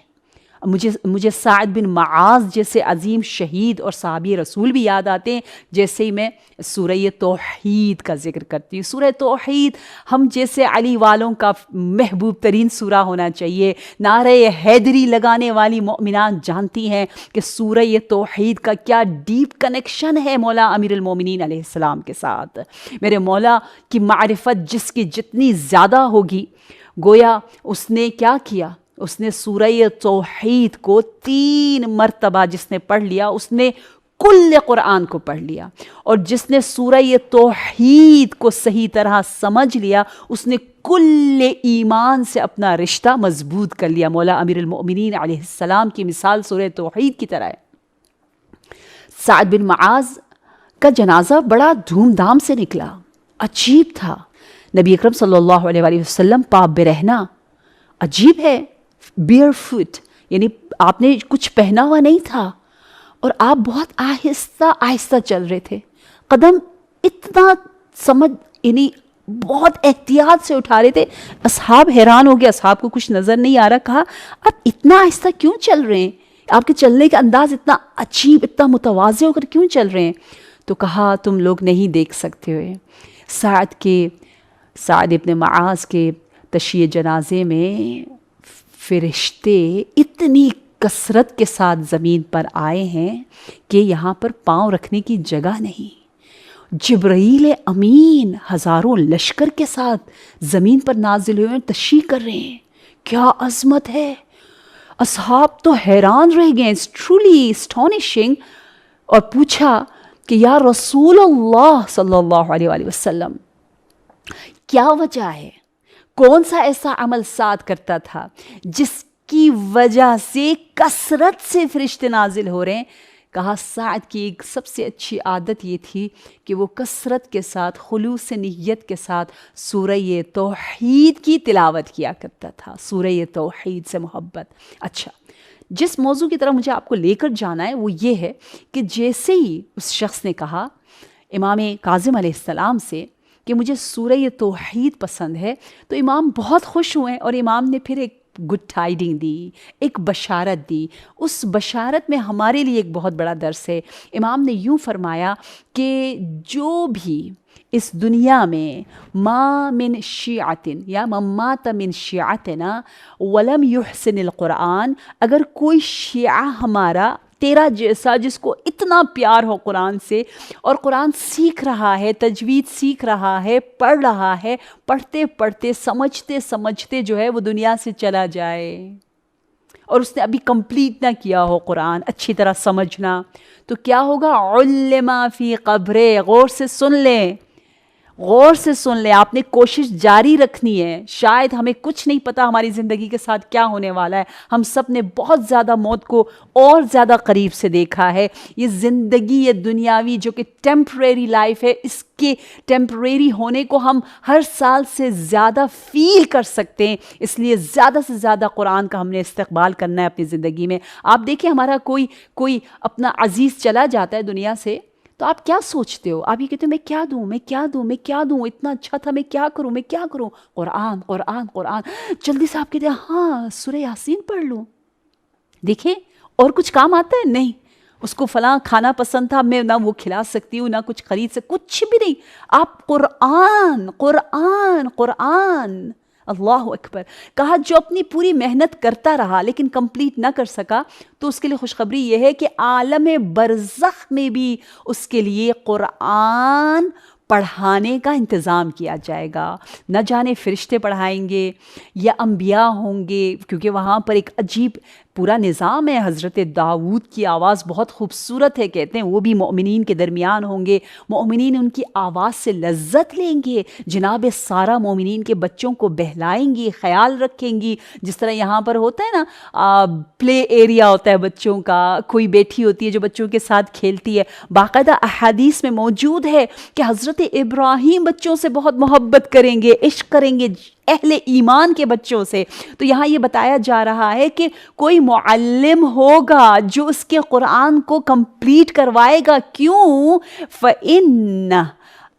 مجھے سعد بن معاذ جیسے عظیم شہید اور صحابی رسول بھی یاد آتے ہیں جیسے ہی میں سورہ توحید کا ذکر کرتی ہوں. سورہ توحید ہم جیسے علی والوں کا محبوب ترین سورہ ہونا چاہیے. نعرہ حیدری لگانے والی مومنات جانتی ہیں کہ سورہ توحید کا کیا ڈیپ کنیکشن ہے مولا امیر المومنین علیہ السلام کے ساتھ. میرے مولا کی معرفت جس کی جتنی زیادہ ہوگی، گویا اس نے کیا کیا، اس نے سورہ توحید کو 3 مرتبہ جس نے پڑھ لیا اس نے کل قرآن کو پڑھ لیا، اور جس نے سورہ توحید کو صحیح طرح سمجھ لیا اس نے کل ایمان سے اپنا رشتہ مضبوط کر لیا. مولا امیر المؤمنین علیہ السلام کی مثال سورہ توحید کی طرح ہے. سعد بن معاذ کا جنازہ بڑا دھوم دھام سے نکلا، عجیب تھا. نبی اکرم صلی اللہ علیہ وآلہ وسلم پا برہنہ، عجیب ہے، بیئر فٹ، یعنی آپ نے کچھ پہنا ہوا نہیں تھا اور آپ بہت آہستہ آہستہ چل رہے تھے. قدم اتنا سمجھ یعنی بہت احتیاط سے اٹھا رہے تھے. اصحاب حیران ہو گئے، اصحاب کو کچھ نظر نہیں آ رہا. کہا آپ اتنا آہستہ کیوں چل رہے ہیں، آپ کے چلنے کا انداز اتنا عجیب، اتنا متواضع ہو کر کیوں چل رہے ہیں؟ تو کہا تم لوگ نہیں دیکھ سکتے ہوئے سعد ابن معاذ کے تشییع جنازے میں فرشتے اتنی کثرت کے ساتھ زمین پر آئے ہیں کہ یہاں پر پاؤں رکھنے کی جگہ نہیں. جبرائیل امین ہزاروں لشکر کے ساتھ زمین پر نازل ہوئے ہیں، تشییع کر رہے ہیں. کیا عظمت ہے! اصحاب تو حیران رہ گئے, اٹس ٹرولی اسٹانشنگ, اور پوچھا کہ یا رسول اللہ صلی اللہ علیہ وآلہ وسلم, کیا وجہ ہے, کون سا ایسا عمل سعد کرتا تھا جس کی وجہ سے کثرت سے فرشتے نازل ہو رہے ہیں؟ کہا سعد کی ایک سب سے اچھی عادت یہ تھی کہ وہ کثرت کے ساتھ خلوص نیت کے ساتھ سورہ توحید کی تلاوت کیا کرتا تھا, سورہ توحید سے محبت. اچھا, جس موضوع کی طرف مجھے آپ کو لے کر جانا ہے وہ یہ ہے کہ جیسے ہی اس شخص نے کہا امام کاظم علیہ السلام سے کہ مجھے سورہ توحید پسند ہے, تو امام بہت خوش ہوئے اور امام نے پھر ایک گڈ ٹائڈنگ دی, ایک بشارت دی. اس بشارت میں ہمارے لیے ایک بہت بڑا درس ہے. امام نے یوں فرمایا کہ جو بھی اس دنیا میں ما من شیعۃ یا من مات من شیعتنا ولم یحسن القرآن, اگر کوئی شیعہ ہمارا تیرا جیسا جس کو اتنا پیار ہو قرآن سے اور قرآن سیکھ رہا ہے, تجوید سیکھ رہا ہے, پڑھ رہا ہے, پڑھتے پڑھتے سمجھتے سمجھتے جو ہے وہ دنیا سے چلا جائے اور اس نے ابھی کمپلیٹ نہ کیا ہو قرآن اچھی طرح سمجھنا, تو کیا ہوگا؟ علم فی قبرے. غور سے سن لیں, غور سے سن لیں, آپ نے کوشش جاری رکھنی ہے. شاید ہمیں کچھ نہیں پتا ہماری زندگی کے ساتھ کیا ہونے والا ہے. ہم سب نے بہت زیادہ موت کو اور زیادہ قریب سے دیکھا ہے. یہ زندگی یہ دنیاوی جو کہ ٹیمپریری لائف ہے, اس کے ٹیمپریری ہونے کو ہم ہر سال سے زیادہ فیل کر سکتے ہیں. اس لیے زیادہ سے زیادہ قرآن کا ہم نے استقبال کرنا ہے اپنی زندگی میں. آپ دیکھیں ہمارا کوئی اپنا عزیز چلا جاتا ہے دنیا سے, تو آپ کیا سوچتے ہو؟ آپ یہ کہتے ہو میں کیا دوں, میں کیا دوں, میں کیا دوں, اتنا اچھا تھا, میں کیا کروں, میں کیا کروں؟ قرآن قرآن قرآن. جلدی سے آپ کہتے ہیں ہاں سورہ یاسین پڑھ لوں. دیکھیں اور کچھ کام آتا ہے؟ نہیں. اس کو فلاں کھانا پسند تھا, میں نہ وہ کھلا سکتی ہوں, نہ کچھ خرید سکتی, کچھ بھی نہیں. آپ قرآن قرآن قرآن. اللہ اکبر. کہا جو اپنی پوری محنت کرتا رہا لیکن کمپلیٹ نہ کر سکا, تو اس کے لیے خوشخبری یہ ہے کہ عالم برزخ میں بھی اس کے لیے قرآن پڑھانے کا انتظام کیا جائے گا. نہ جانے فرشتے پڑھائیں گے یا انبیاء ہوں گے, کیونکہ وہاں پر ایک عجیب پورا نظام ہے. حضرت داؤد کی آواز بہت خوبصورت ہے, کہتے ہیں وہ بھی مومنین کے درمیان ہوں گے, مومنین ان کی آواز سے لذت لیں گے. جناب سارا مومنین کے بچوں کو بہلائیں گی, خیال رکھیں گی. جس طرح یہاں پر ہوتا ہے نا پلے ایریا ہوتا ہے بچوں کا, کوئی بیٹھی ہوتی ہے جو بچوں کے ساتھ کھیلتی ہے. باقاعدہ احادیث میں موجود ہے کہ حضرت ابراہیم بچوں سے بہت محبت کریں گے, عشق کریں گے اہل ایمان کے بچوں سے. تو یہاں یہ بتایا جا رہا ہے کہ کوئی معلم ہوگا جو اس کے قرآن کو کمپلیٹ کروائے گا. کیوں؟ فَإِنَّ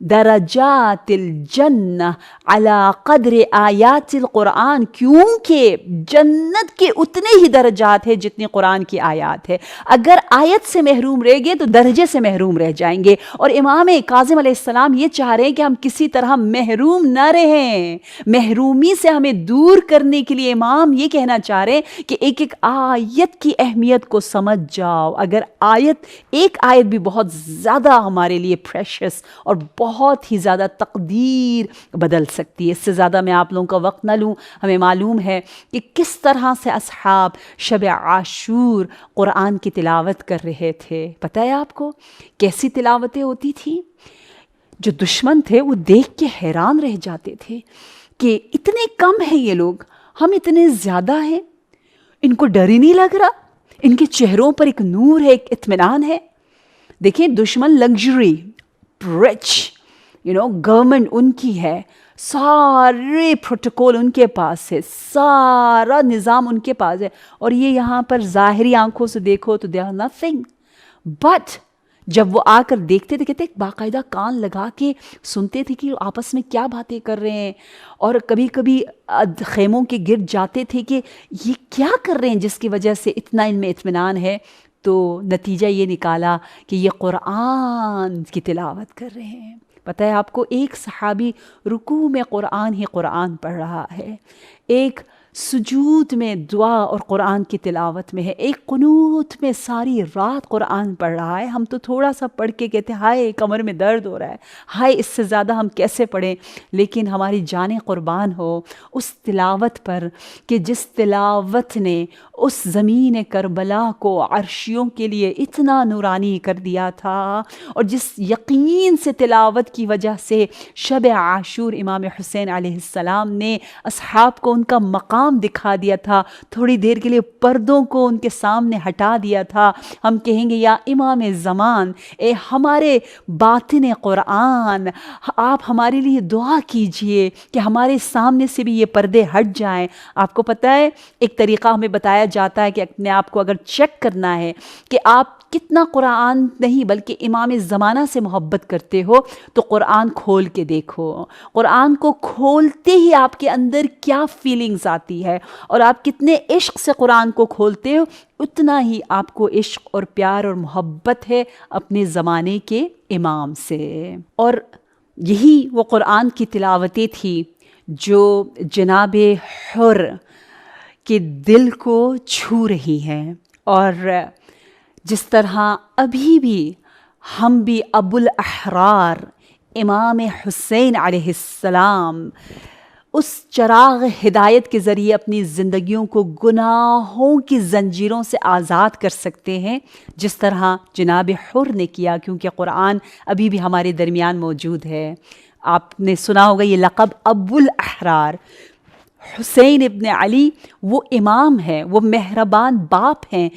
درجات الجنہ علی قدر آیات القرآن, کیونکہ جنت کے اتنے ہی درجات ہیں جتنی قرآن کی آیات ہے. اگر آیت سے محروم رہ گئے تو درجے سے محروم رہ جائیں گے. اور امام کاظم علیہ السلام یہ چاہ رہے ہیں کہ ہم کسی طرح محروم نہ رہیں. محرومی سے ہمیں دور کرنے کے لیے امام یہ کہنا چاہ رہے ہیں کہ ایک ایک آیت کی اہمیت کو سمجھ جاؤ. اگر ایک آیت بھی بہت زیادہ ہمارے لیے پریشس اور بہت ہی زیادہ تقدیر بدل سکتی ہے. اس سے زیادہ میں آپ لوگوں کا وقت نہ لوں. ہمیں معلوم ہے کہ کس طرح سے اصحاب شب عاشور قرآن کی تلاوت کر رہے تھے. پتہ ہے آپ کو کیسی تلاوتیں ہوتی تھیں؟ جو دشمن تھے وہ دیکھ کے حیران رہ جاتے تھے کہ اتنے کم ہیں یہ لوگ, ہم اتنے زیادہ ہیں, ان کو ڈر ہی نہیں لگ رہا. ان کے چہروں پر ایک نور ہے, ایک اطمینان ہے. دیکھیں دشمن لگژری, رچ, گورنمنٹ ان کی ہے, سارے پروٹوکول ان کے پاس ہے, سارا نظام ان کے پاس ہے, اور یہ یہاں پر ظاہری آنکھوں سے دیکھو تو they are nothing. بٹ جب وہ آ کر دیکھتے تھے, کہتے باقاعدہ کان لگا کے سنتے تھے کہ آپس میں کیا باتیں کر رہے ہیں, اور کبھی کبھی خیموں کے گرد جاتے تھے کہ یہ کیا کر رہے ہیں جس کی وجہ سے اتنا ان میں اطمینان ہے. تو نتیجہ یہ نکالا کہ یہ قرآن کی تلاوت کر رہے ہیں. پتہ ہے آپ کو ایک صحابی رکوع میں قرآن ہی قرآن پڑھ رہا ہے, ایک سجود میں دعا اور قرآن کی تلاوت میں ہے، ایک قنوت میں ساری رات قرآن پڑھ رہا ہے. ہم تو تھوڑا سا پڑھ کے کہتے ہیں ہائے کمر میں درد ہو رہا ہے، ہائے اس سے زیادہ ہم کیسے پڑھیں. لیکن ہماری جانیں قربان ہو اس تلاوت پر کہ جس تلاوت نے اس زمین کربلا کو عرشیوں کے لیے اتنا نورانی کر دیا تھا، اور جس یقین سے تلاوت کی وجہ سے شب عاشور امام حسین علیہ السلام نے اصحاب کو ان کا مقام دکھا دیا تھا، تھوڑی دیر کے لیے پردوں کو ان کے سامنے ہٹا دیا تھا. ہم کہیں گے یا امام زمان، اے ہمارے باطن قرآن، آپ ہمارے لیے دعا کیجئے کہ ہمارے سامنے سے بھی یہ پردے ہٹ جائیں. آپ کو پتہ ہے ایک طریقہ ہمیں بتایا جاتا ہے کہ اپنے آپ کو اگر چیک کرنا ہے کہ آپ کتنا قرآن نہیں بلکہ امام زمانہ سے محبت کرتے ہو، تو قرآن کھول کے دیکھو. قرآن کو کھولتے ہی آپ کے اندر کیا فیلنگز آتی ہے، اور آپ کتنے عشق سے قرآن کو کھولتے ہو، اتنا ہی آپ کو عشق اور پیار اور محبت ہے اپنے زمانے کے امام سے. اور یہی وہ قرآن کی تلاوتیں تھی جو جناب حر کے دل کو چھو رہی ہیں. اور جس طرح ابھی بھی ہم بھی ابو الاحرار امام حسین علیہ السلام اس چراغ ہدایت کے ذریعے اپنی زندگیوں کو گناہوں کی زنجیروں سے آزاد کر سکتے ہیں، جس طرح جناب حر نے کیا، کیونکہ قرآن ابھی بھی ہمارے درمیان موجود ہے. آپ نے سنا ہوگا یہ لقب ابو الاحرار. حسین ابن علی وہ امام ہیں، وہ مہربان باپ ہیں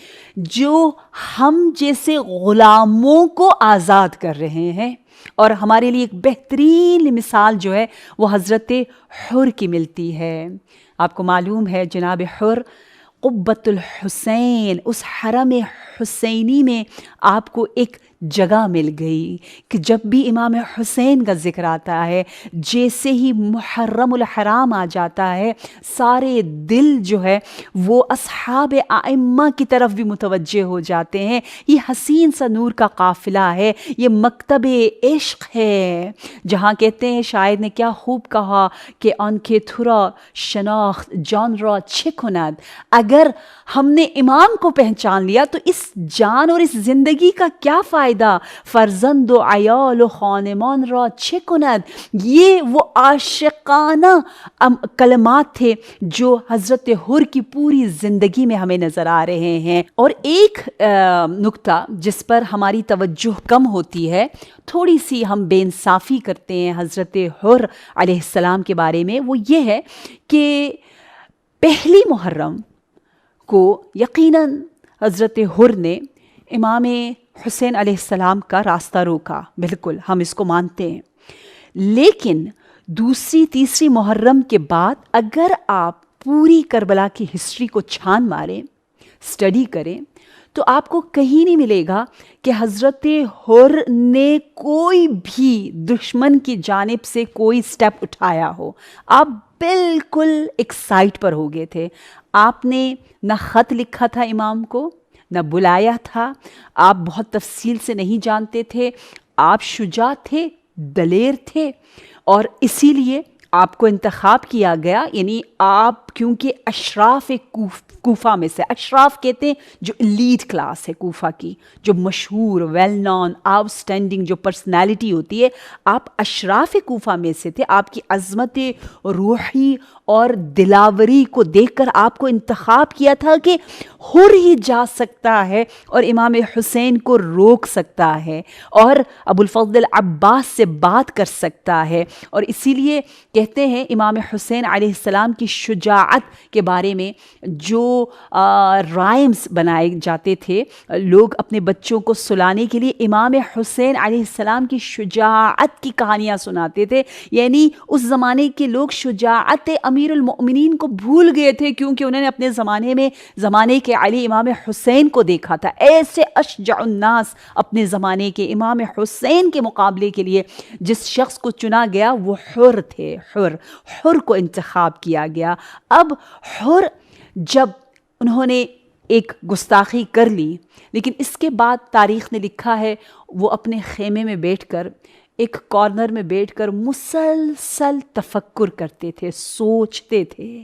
جو ہم جیسے غلاموں کو آزاد کر رہے ہیں. اور ہمارے لیے ایک بہترین مثال جو ہے وہ حضرت حر کی ملتی ہے. آپ کو معلوم ہے جناب حر قبۃ الحسین، اس حرم حسینی میں آپ کو ایک جگہ مل گئی کہ جب بھی امام حسین کا ذکر آتا ہے، جیسے ہی محرم الحرام آ جاتا ہے، سارے دل جو ہے وہ اصحاب ائمہ کی طرف بھی متوجہ ہو جاتے ہیں. یہ حسین سا نور کا قافلہ ہے، یہ مکتب عشق ہے، جہاں کہتے ہیں شاعر نے کیا خوب کہا کہ آن کے تھرا شناخت جان را چه کند. اگر ہم نے امام کو پہچان لیا تو اس جان اور اس زندگی کا کیا فائدہ؟ فرزند و عیال و خانمان را چه کند. یہ وہ عاشقانہ کلمات تھے جو حضرت حر کی پوری زندگی میں ہمیں نظر آ رہے ہیں. اور ایک نکتہ جس پر ہماری توجہ کم ہوتی ہے، تھوڑی سی ہم بے انصافی کرتے ہیں حضرت حر علیہ السلام کے بارے میں، وہ یہ ہے کہ پہلی محرم کو یقیناً حضرت حر نے امام حسین علیہ السلام کا راستہ روکا، بالکل ہم اس کو مانتے ہیں. لیکن دوسری تیسری محرم کے بعد اگر آپ پوری کربلا کی ہسٹری کو چھان ماریں، اسٹڈی کریں، تو آپ کو کہیں نہیں ملے گا کہ حضرت حر نے کوئی بھی دشمن کی جانب سے کوئی سٹیپ اٹھایا ہو. آپ بالکل ایک سائٹ پر ہو گئے تھے. آپ نے نہ خط لکھا تھا امام کو، نہ بلایا تھا، آپ بہت تفصیل سے نہیں جانتے تھے. آپ شجاع تھے، دلیر تھے، اور اسی لیے آپ کو انتخاب کیا گیا. یعنی آپ کیونکہ اشراف کوفہ میں سے، اشراف کہتے ہیں جو لیڈ کلاس ہے کوفہ کی، جو مشہور ویل نون آؤٹ اسٹینڈنگ جو پرسنالٹی ہوتی ہے، آپ اشراف کوفہ میں سے تھے. آپ کی عظمت روحی اور دلاوری کو دیکھ کر آپ کو انتخاب کیا تھا کہ حر ہی جا سکتا ہے اور امام حسین کو روک سکتا ہے اور ابو الفضل عباس سے بات کر سکتا ہے. اور اسی لیے کہتے ہیں امام حسین علیہ السلام کی شجاعت کے بارے میں جو رائمز بنائے جاتے تھے، لوگ اپنے بچوں کو سلانے کے لیے امام حسین علیہ السلام کی شجاعت کی کہانیاں سناتے تھے. یعنی اس زمانے کے لوگ شجاعت امیر المؤمنین کو بھول گئے تھے، کیونکہ انہوں نے اپنے زمانے کے علی امام حسین کو دیکھا تھا. ایسے اشجع الناس اپنے زمانے کے امام حسین کے مقابلے کے لیے جس شخص کو چنا گیا وہ حر تھے. حر کو انتخاب کیا گیا. اب حر جب انہوں نے ایک گستاخی کر لی، لیکن اس کے بعد تاریخ نے لکھا ہے وہ اپنے خیمے میں بیٹھ کر ایک کارنر میں بیٹھ کر مسلسل تفکر کرتے تھے، سوچتے تھے،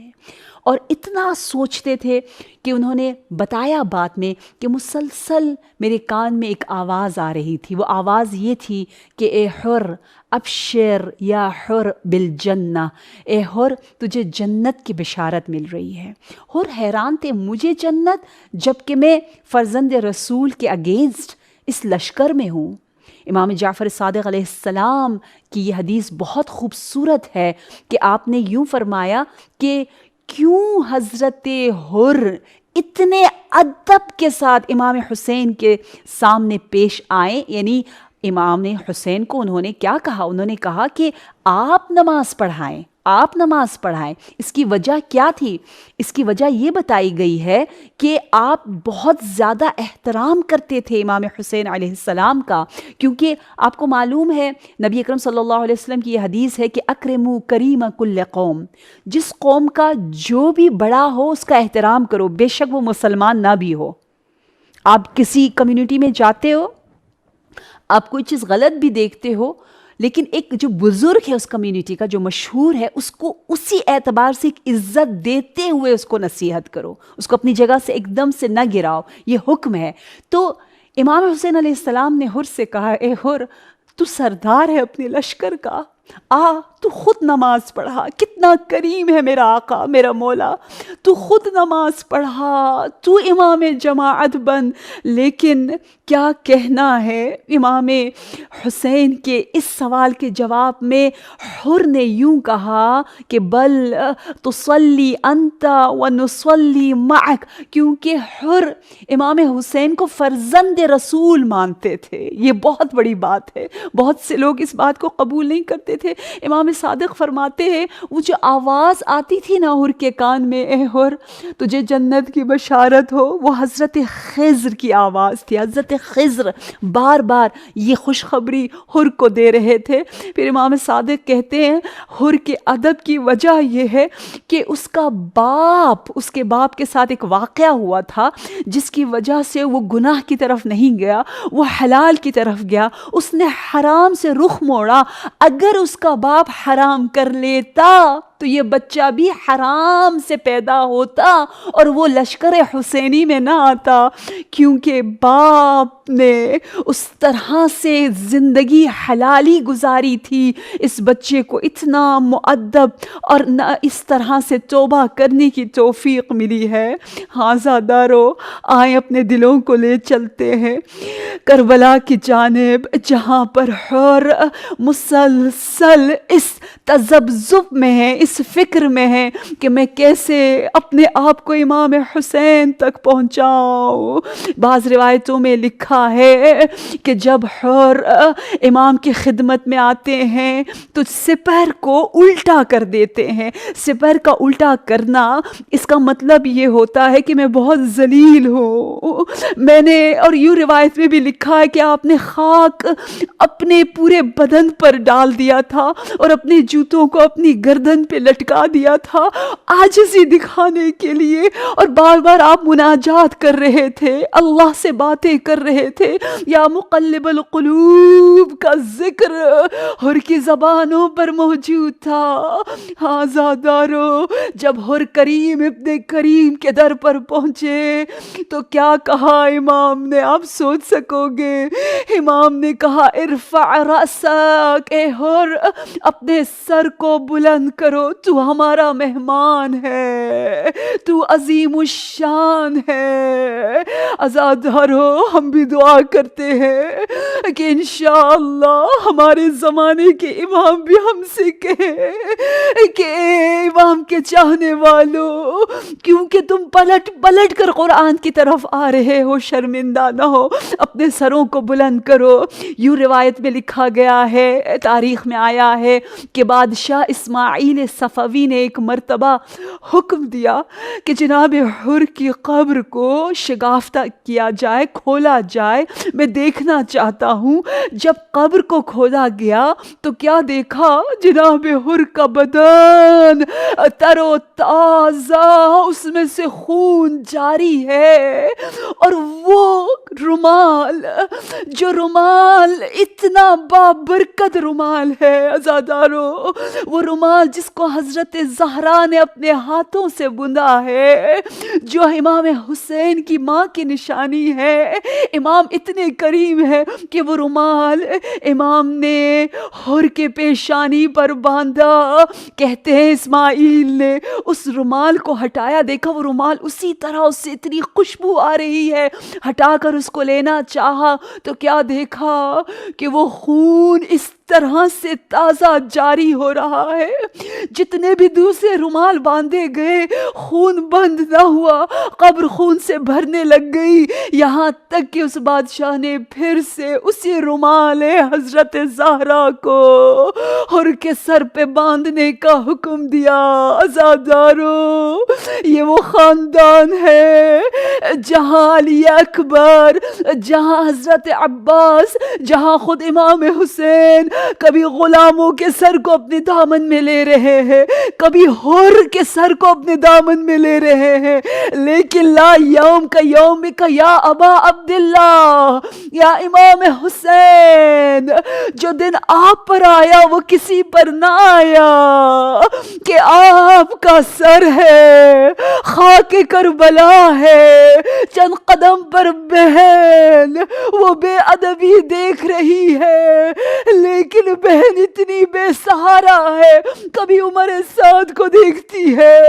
اور اتنا سوچتے تھے کہ انہوں نے بتایا بعد میں کہ مسلسل میرے کان میں ایک آواز آ رہی تھی. وہ آواز یہ تھی کہ اے حر ابشر یا حر بالجنہ، اے حر تجھے جنت کی بشارت مل رہی ہے. حر حیران تھے، مجھے جنت جب کہ میں فرزند رسول کے اگینسٹ اس لشکر میں ہوں. امام جعفر صادق علیہ السلام کی یہ حدیث بہت خوبصورت ہے کہ آپ نے یوں فرمایا کہ کیوں حضرت حر اتنے ادب کے ساتھ امام حسین کے سامنے پیش آئیں. یعنی امام حسین کو انہوں نے کیا کہا؟ انہوں نے کہا کہ آپ نماز پڑھائیں، آپ نماز پڑھائیں. اس کی وجہ کیا تھی؟ اس کی وجہ یہ بتائی گئی ہے کہ آپ بہت زیادہ احترام کرتے تھے امام حسین علیہ السلام کا، کیونکہ آپ کو معلوم ہے نبی اکرم صلی اللہ علیہ وسلم کی یہ حدیث ہے کہ اکرموا کریم کل قوم، جس قوم کا جو بھی بڑا ہو اس کا احترام کرو، بے شک وہ مسلمان نہ بھی ہو. آپ کسی کمیونٹی میں جاتے ہو، آپ کوئی چیز غلط بھی دیکھتے ہو، لیکن ایک جو بزرگ ہے اس کمیونٹی کا، جو مشہور ہے، اس کو اسی اعتبار سے ایک عزت دیتے ہوئے اس کو نصیحت کرو، اس کو اپنی جگہ سے ایک دم سے نہ گراؤ. یہ حکم ہے. تو امام حسین علیہ السلام نے حر سے کہا، اے حر تو سردار ہے اپنے لشکر کا، تو خود نماز پڑھا. کتنا کریم ہے میرا آقا، میرا مولا، تو خود نماز پڑھا، تو امام جماعت بن. لیکن کیا کہنا ہے امام حسین کے اس سوال کے جواب میں؟ حر نے یوں کہا کہ بل تصلی انت ونصلی معک، کیونکہ حر امام حسین کو فرزند رسول مانتے تھے. یہ بہت بڑی بات ہے، بہت سے لوگ اس بات کو قبول نہیں کرتے تھے. امام صادق فرماتے ہیں وہ جو آواز آتی تھی نا حر کے کان میں، اے حر تجھے جنت کی بشارت ہو، وہ حضرت خضر کی آواز تھی. حضرت خضر بار بار یہ خوشخبری حر کو دے رہے تھے. پھر امام صادق کہتے ہیں حر کے ادب کی وجہ یہ ہے کہ اس کے باپ کے ساتھ ایک واقعہ ہوا تھا جس کی وجہ سے وہ گناہ کی طرف نہیں گیا، وہ حلال کی طرف گیا. اس نے حرام سے رخ موڑا. اگر اس کا باپ حرام کر لیتا تو یہ بچہ بھی حرام سے پیدا ہوتا اور وہ لشکر حسینی میں نہ آتا، کیونکہ باپ نے اس طرح سے زندگی حلالی گزاری تھی. اس بچے کو اتنا مؤدب اور نہ اس طرح سے توبہ کرنے کی توفیق ملی ہے. زادارو آئیں اپنے دلوں کو لے چلتے ہیں کربلا کی جانب، جہاں پر حر مسلسل اس تذبذب میں ہے، اس فکر میں ہے کہ میں کیسے اپنے آپ کو امام حسین تک پہنچاؤں. بعض روایتوں میں لکھا ہے کہ جب حر امام کی خدمت میں آتے ہیں تو سپر کو الٹا کر دیتے ہیں. سپر کا الٹا کرنا اس کا مطلب یہ ہوتا ہے کہ میں بہت ذلیل ہوں. میں نے، اور یوں روایت میں بھی لکھا ہے کہ آپ نے خاک اپنے پورے بدن پر ڈال دیا تھا اور اپنے جوتوں کو اپنی گردن پہ لٹکا دیا تھا عاجزی دکھانے کے لیے. اور بار بار آپ مناجات کر رہے تھے، اللہ سے باتیں کر رہے تھے. یا مقلب القلوب کا ذکر حر کی زبانوں پر موجود تھا. زادارو جب حر کریم ابن کریم کے در پر پہنچے تو کیا کہا امام نے، آپ سوچ سکو گے. امام نے کہا ارفع رأسک، اے حر اپنے سر کو بلند کرو، تو ہمارا مہمان ہے، تو عظیم الشان ہے. عزادارو ہم بھی دعا کرتے ہیں کہ انشاءاللہ ہمارے زمانے کے امام بھی ہم سے کہیں کہ اے امام کے چاہنے والوں، کیونکہ تم پلٹ پلٹ کر قرآن کی طرف آ رہے ہو، شرمندہ نہ ہو، اپنے سروں کو بلند کرو. یوں روایت میں لکھا گیا ہے، تاریخ میں آیا ہے کہ بادشاہ اسماعیل صفوی نے ایک مرتبہ حکم دیا کہ جناب حر کی قبر کو شگافتہ کیا جائے، کھولا جائے، میں دیکھنا چاہتا ہوں۔ جب قبر کو کھولا گیا تو کیا دیکھا؟ جناب حر کا بدن تر و تازہ، اس میں سے خون جاری ہے، اور وہ رومال، جو رومال اتنا بابرکت رومال ہے عزادارو، وہ رومال جس کو حضرت زہرا نے اپنے ہاتھوں سے بنا ہے، جو امام حسین کی ماں کی نشانی ہے۔ امام اتنے کریم ہے کہ وہ رومال امام نے حر کے پیشانی پر باندھا۔ کہتے ہیں اسماعیل نے اس رومال کو ہٹایا، دیکھا وہ رومال اسی طرح، اس سے اتنی خوشبو آ رہی ہے، ہٹا کر اس کو لینا چاہا تو کیا دیکھا کہ وہ خون اس طرح سے تازہ جاری ہو رہا ہے۔ جتنے بھی دوسرے رومال باندھے گئے، خون بند نہ ہوا، قبر خون سے بھرنے لگ گئی، یہاں تک کہ اس بادشاہ نے پھر سے اسی رومال حضرت زہرا کو حر کے سر پہ باندھنے کا حکم دیا۔ عزادارو، یہ وہ خاندان ہے جہاں علی اکبر، جہاں حضرت عباس، جہاں خود امام حسین کبھی غلاموں کے سر کو اپنے دامن میں لے رہے ہیں، کبھی حر کے سر کو اپنے دامن میں لے رہے ہیں، لیکن لا یوم کا یوم کا یا ابا عبداللہ، یا امام حسین، جو دن آپ پر آیا وہ کسی پر نہ آیا، کہ آپ کا سر ہے، خاک کربلا ہے، چند قدم پر بہن وہ بے ادبی دیکھ رہی ہے، لیکن بہن اتنی بے سہارا ہے، کبھی عمر سعد کو دیکھتی ہے،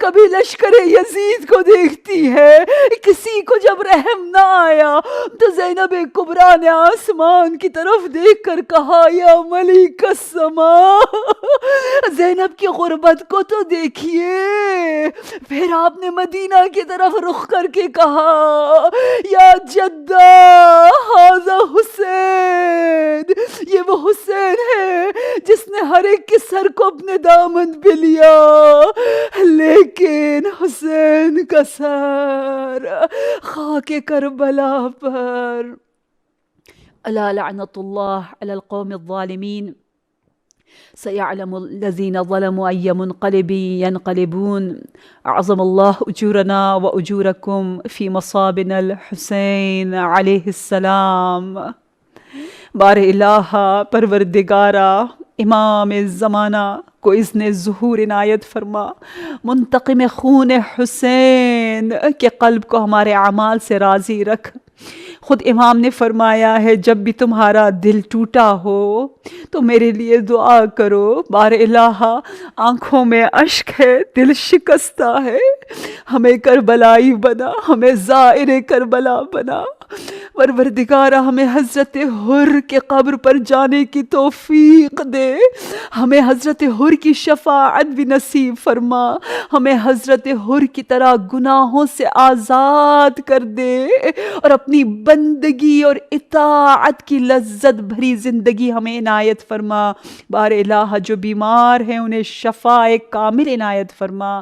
کبھی لشکر یزید کو دیکھتی ہے، کسی کو جب رحم نہ آیا تو زینب کبریٰ نے آسمان کی طرف دیکھ کر کہا یا ملک السماء، زینب کی غربت کو تو دیکھیے۔ پھر آپ نے مدینہ کی طرف رخ کر کے کہا یا جدہ ھذا حسین، یہ وہ حسین ہے جس نے ہر ایک کے سر کو اپنے دامن پہ لیا، لیکن حسین کا سر خاک کربلا پر۔ الا لعنت اللہ علی القوم الظالمین، سيعلم الذين ظلموا أي منقلب ينقلبون، أعظم الله أجورنا وأجوركم في مصابنا الحسین علیہ السلام۔ بار الہ پروردگارا، امام زمانہ کو اذن ظہور عنایت فرما، منتقم خون حسین کے قلب کو ہمارے اعمال سے راضی رکھ۔ خود امام نے فرمایا ہے جب بھی تمہارا دل ٹوٹا ہو تو میرے لیے دعا کرو۔ بار الہ آنکھوں میں اشک ہے، دل شکستہ ہے، ہمیں کربلائی بنا، ہمیں زائر کربلا بنا۔ پروردگارہ ہمیں حضرت حر کے قبر پر جانے کی توفیق دے، ہمیں حضرت حر کی شفاعت بھی نصیب فرما، ہمیں حضرت حر کی طرح گناہوں سے آزاد کر دے، اور اپنی بندگی اور اطاعت کی لذت بھری زندگی ہمیں عنایت فرما۔ بار الہ جو بیمار ہیں انہیں شفاء کامل عنایت فرما۔